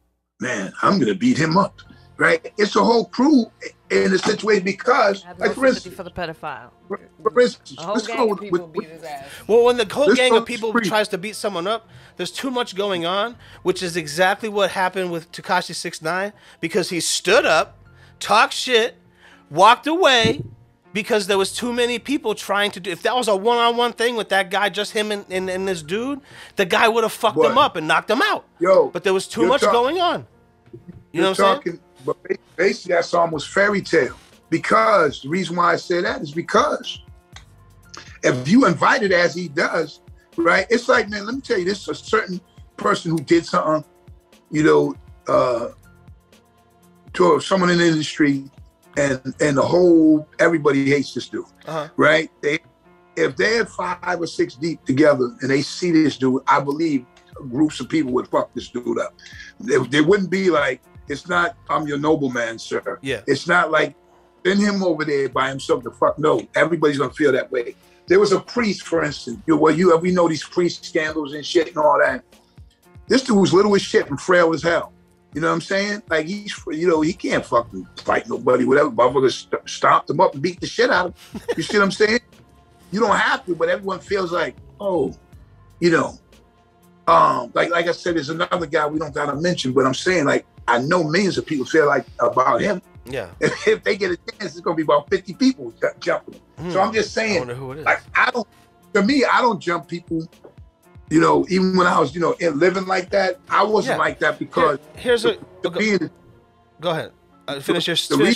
"Man, I'm gonna beat him up," right? It's a whole crew in a situation because, like, for instance,
for the pedophile.
For instance,
a whole gang of people beat his ass.
Well, when the whole gang of people tries to beat someone up, there's too much going on, which is exactly what happened with Tekashi 6ix9ine, because he stood up, talked shit, walked away, because there was too many people trying to do. If that was a one-on-one thing with that guy, just him and this dude, the guy would have fucked him up and knocked him out. But there was too much going on. You know what I'm saying?
But basically, that's almost fairy tale. Because the reason why I say that is because if you invite it as he does, right? It's like, man, let me tell you, this is a certain person who did something, you know, to someone in the industry, and the whole, everybody hates this dude, right? If they're 5 or 6 deep together and they see this dude, I believe groups of people would fuck this dude up. They wouldn't be like, it's not, I'm your nobleman, sir.
Yeah.
It's not like, send him over there by himself to fuck. No, everybody's gonna feel that way. There was a priest, for instance, we know these priest scandals and shit and all that. This dude was little as shit and frail as hell. You know what I'm saying? Like, he can't fucking fight nobody, whatever. Motherfuckers stomped him up and beat the shit out of him. You see what I'm saying? You don't have to, but everyone feels like, oh, you know, like I said, there's another guy we don't gotta mention, but I'm saying, like, I know millions of people feel like about him.
Yeah.
If they get a chance, it's gonna be about 50 people jumping. So I'm just saying, I wonder who it is. Like, I don't jump people. You know, even when I was, you know, living like that, I wasn't like that because
go ahead. Finish your story.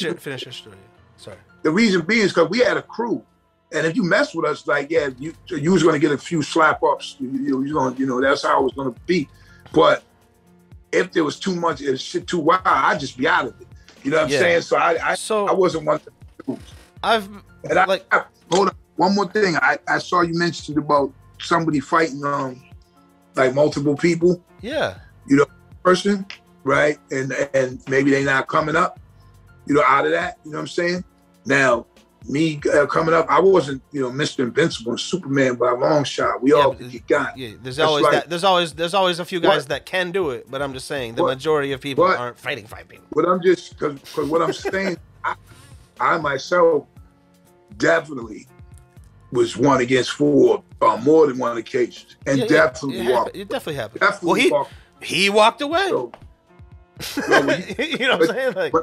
Sorry.
The reason being is because we had a crew, and if you mess with us, like, yeah, you was gonna get a few slap ups. That's how it was gonna be. But if there was too much, if shit too wild, I'd just be out of it. You know what I'm saying? So I wasn't one of the dudes. Hold on, one more thing. I saw you mentioned about somebody fighting like multiple people.
Yeah.
You know, person, right? And maybe they not coming up, you know, out of that. You know what I'm saying? Now, me coming up, I wasn't, you know, Mr. Invincible and Superman by a long shot. We all get got.
Yeah, there's always a few guys that can do it, but I'm just saying the majority of people aren't fighting people.
But I'm just because what I'm saying, I myself definitely was 1 against 4 on more than one occasion, and definitely walked.
It definitely happened. He walked away. So, you know what I'm saying? Like,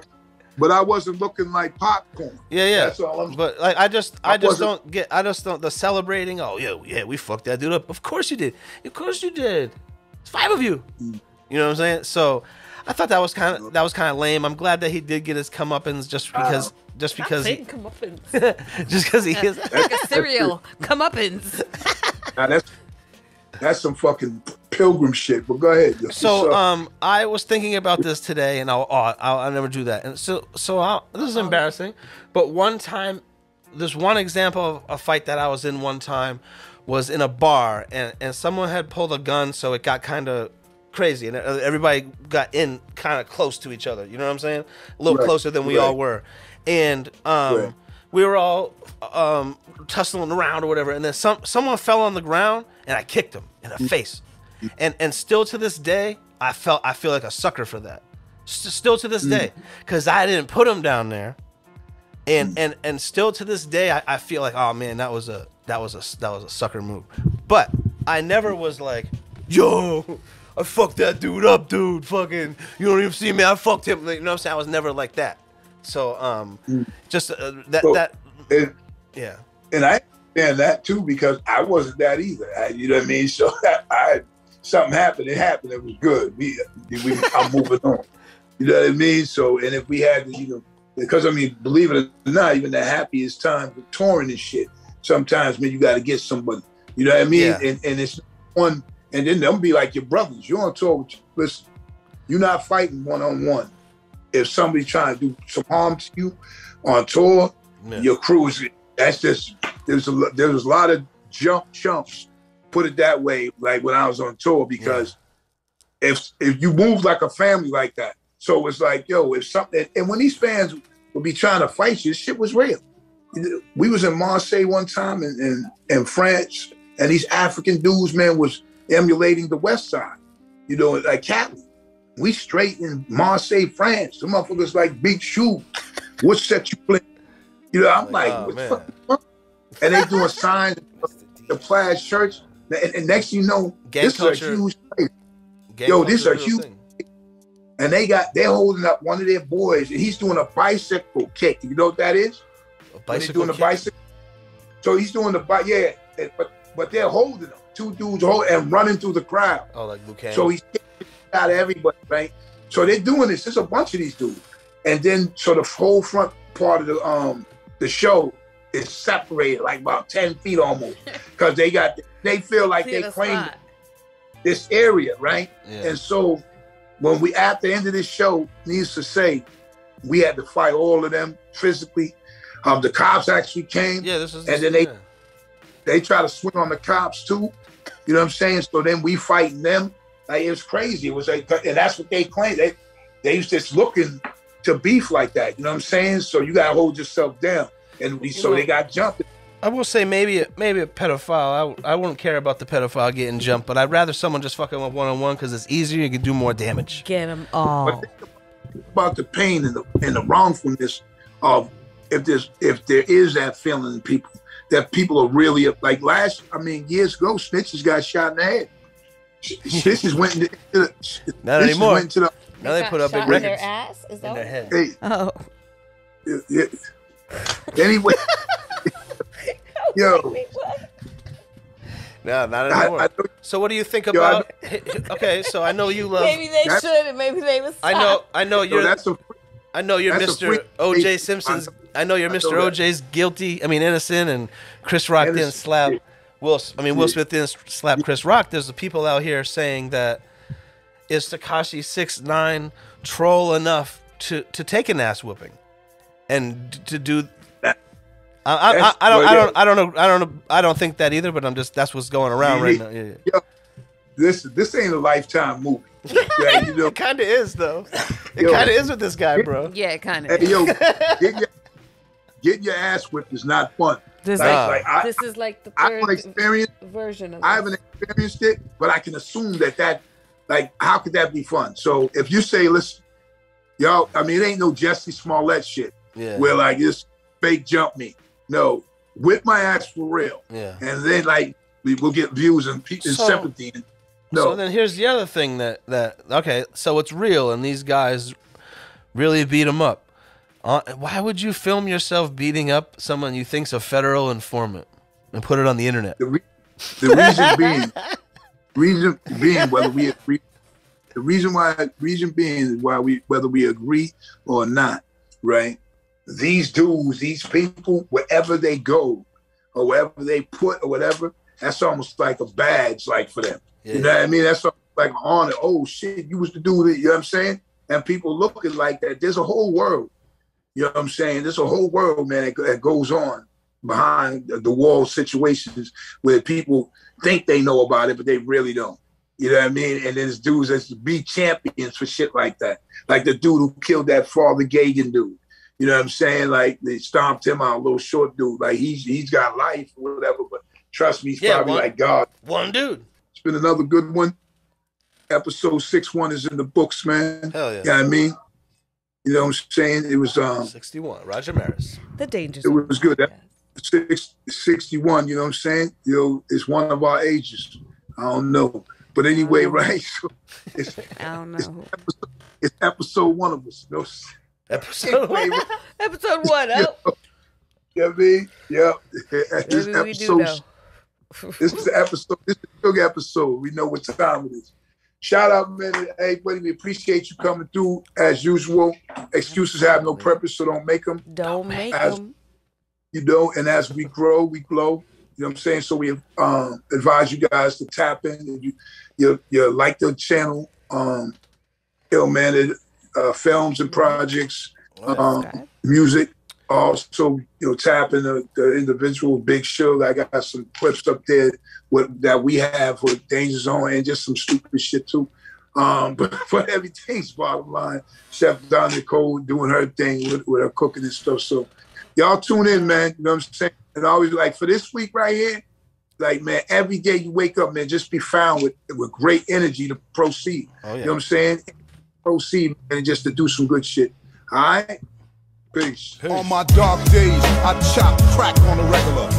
but I wasn't looking like popcorn.
Yeah.
That's all I'm.
But like, I just don't the celebrating. Oh yeah, we fucked that dude up. Of course you did. Of course you did. It's 5 of you. You know what I'm saying? So I thought that was kind of lame. I'm glad that he did get his comeuppance just because. Just because he is
like a cereal comeuppance.
Now that's some fucking pilgrim shit. But go ahead.
So I was thinking about this today, and I'll never do that. And this is embarrassing. But one time, there's one example of a fight that I was in one time was in a bar, and someone had pulled a gun, so it got kind of crazy, and everybody got in kind of close to each other. You know what I'm saying? A little closer than we all were. And we were all tussling around or whatever, and then someone fell on the ground, and I kicked him in the face. And still to this day, I feel like a sucker for that. Still to this day, because I didn't put him down there, and still to this day, I feel like, oh man, that was a sucker move. But I never was like, yo, I fucked that dude up, dude. Fucking, you don't even see me. I fucked him. You know what I'm saying? I was never like that. So, just yeah. And
I understand that too, because I wasn't that either. You know what I mean? So something happened. It happened. It was good. I'm moving on. You know what I mean? So, and if we had to, you know, because I mean, believe it or not, even the happiest time for touring and shit, sometimes, man, you got to get somebody. You know what I mean? Yeah. And it's one, and then they'll be like your brothers. You're on tour with you. Listen, you're not fighting one-on-one. If somebody's trying to do some harm to you on tour, your crew is, that's just, there's a lot of jumps, put it that way, like when I was on tour, because if you move like a family like that. So it's like, yo, if something, and when these fans would be trying to fight you, shit was real. We was in Marseille one time in France, and these African dudes, man, was emulating the West Side, like Cali. We straight in Marseille, France. The motherfuckers like big shoe. What set you play? I'm like, what the fuck? And they doing signs, the plaid shirts. And next thing you know, this is a huge place. Yo, this is a huge thing. And they're holding up one of their boys, and he's doing a bicycle kick. You know what that is?
A bicycle
doing kick? A bicycle. So he's doing the bike, yeah. But they're holding him. Two dudes holding and running through the crowd.
Oh, like Luke.
So he's kicking out of everybody, right? So they're doing this. There's a bunch of these dudes, and then so the whole front part of the show is separated like about 10 feet almost, because they feel like they claim this area, right? Yeah. And so when we at the end of this show, needs to say, we had to fight all of them physically. The cops actually came, and then they try to swing on the cops too. You know what I'm saying? So then we fighting them. Like, it was crazy. It was like, and that's what they claimed. They was just looking to beef like that. You know what I'm saying? So you gotta hold yourself down. And they got jumped.
I will say maybe a pedophile. I wouldn't care about the pedophile getting jumped, but I'd rather someone just fuck him up one-on-one because it's easier. You can do more damage.
Get them all.
But think about the pain and the wrongfulness of if there is that feeling in people, that people are really like years ago, snitches got shot in the head. Snitches went into the
not anymore. Now they put up big records
in their ass. Is that
in their head?
Hey,
oh.
Yeah. Anyway, yo.
Wait, what?
No, not anymore. So what do you think about? Okay, so I know you love.
Maybe they should, and maybe they would stop.
I know you're. I know you're Mr. O.J. Simpson's. I know you're Mr. O.J.'s innocent, and Chris Rock didn't slap Will Smith didn't slap Chris Rock. There's the people out here saying that is Tekashi 6ix9ine troll enough to take an ass whooping, and to do. I don't think that either. But that's what's going around right now. Yeah.
This ain't a Lifetime movie. Yeah,
it kind of is though. It kind of is with this guy, bro.
Yeah, it kind of.
Hey, yo, getting your ass whipped is not fun.
This is like the third version of it.
I haven't experienced it, but I can assume that how could that be fun? So if you say, listen, y'all, it ain't no Jussie Smollett shit where like this fake jump me. No, whip my ass for real.
Yeah.
And then we'll get views and sympathy. No.
So then here's the other thing that okay, so it's real and these guys really beat him up. Why would you film yourself beating up someone you think's a federal informant and put it on the internet?
The reason being whether we agree. The reason being is whether we agree or not, right? These dudes, these people, wherever they go or wherever they put or whatever, that's almost like a badge, like for them. Yeah. You know what I mean? That's like an honor. Oh shit, you was the dude that, you know what I'm saying? And people looking like that. There's a whole world. You know what I'm saying? There's a whole world, man, that goes on behind the wall situations where people think they know about it, but they really don't. You know what I mean? And there's dudes that's be champions for shit like that. Like the dude who killed that Father Gagan dude. You know what I'm saying? Like they stomped him out, a little short dude. Like he's got life or whatever, but trust me, he's probably like God.
One dude.
It's been another good one. Episode 6-1 is in the books, man.
Hell yeah.
You know what I mean? You know what I'm saying? It was
61. Roger Maris.
The danger.
It was good. 61, you know what I'm saying? It's one of our ages. I don't know. But anyway, right? So
I don't know.
It's episode 1 of us. No.
Episode 1.
Episode 1. Oh.
You know what I mean? Yeah. This episode. This is the episode. This is the big episode. We know what time it is. Shout out, man, to everybody. We appreciate you coming through as usual. Excuses have no purpose, so don't make them.
Don't make them.
You know, and as we grow, we glow. You know what I'm saying? So we advise you guys to tap in. If you like the channel, films and projects, music. Also, tap in the individual Big Suge. I got some clips up there that we have for Danger Zone and just some stupid shit too. But everything's bottom line. Chef Don Nicole doing her thing with her cooking and stuff. So y'all tune in, man. You know what I'm saying? And I always like, for this week right here, like, man, every day you wake up, man, just be found with great energy to proceed. Oh, yeah. You know what I'm saying? Proceed, and just to do some good shit. All right? Peace.
On my dark days, I chopped crack on a regular.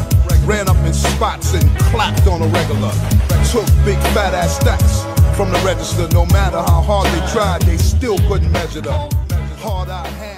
Ran up in spots and clapped on a regular. Took big fat ass stacks from the register. No matter how hard they tried, they still couldn't measure the hard out hand.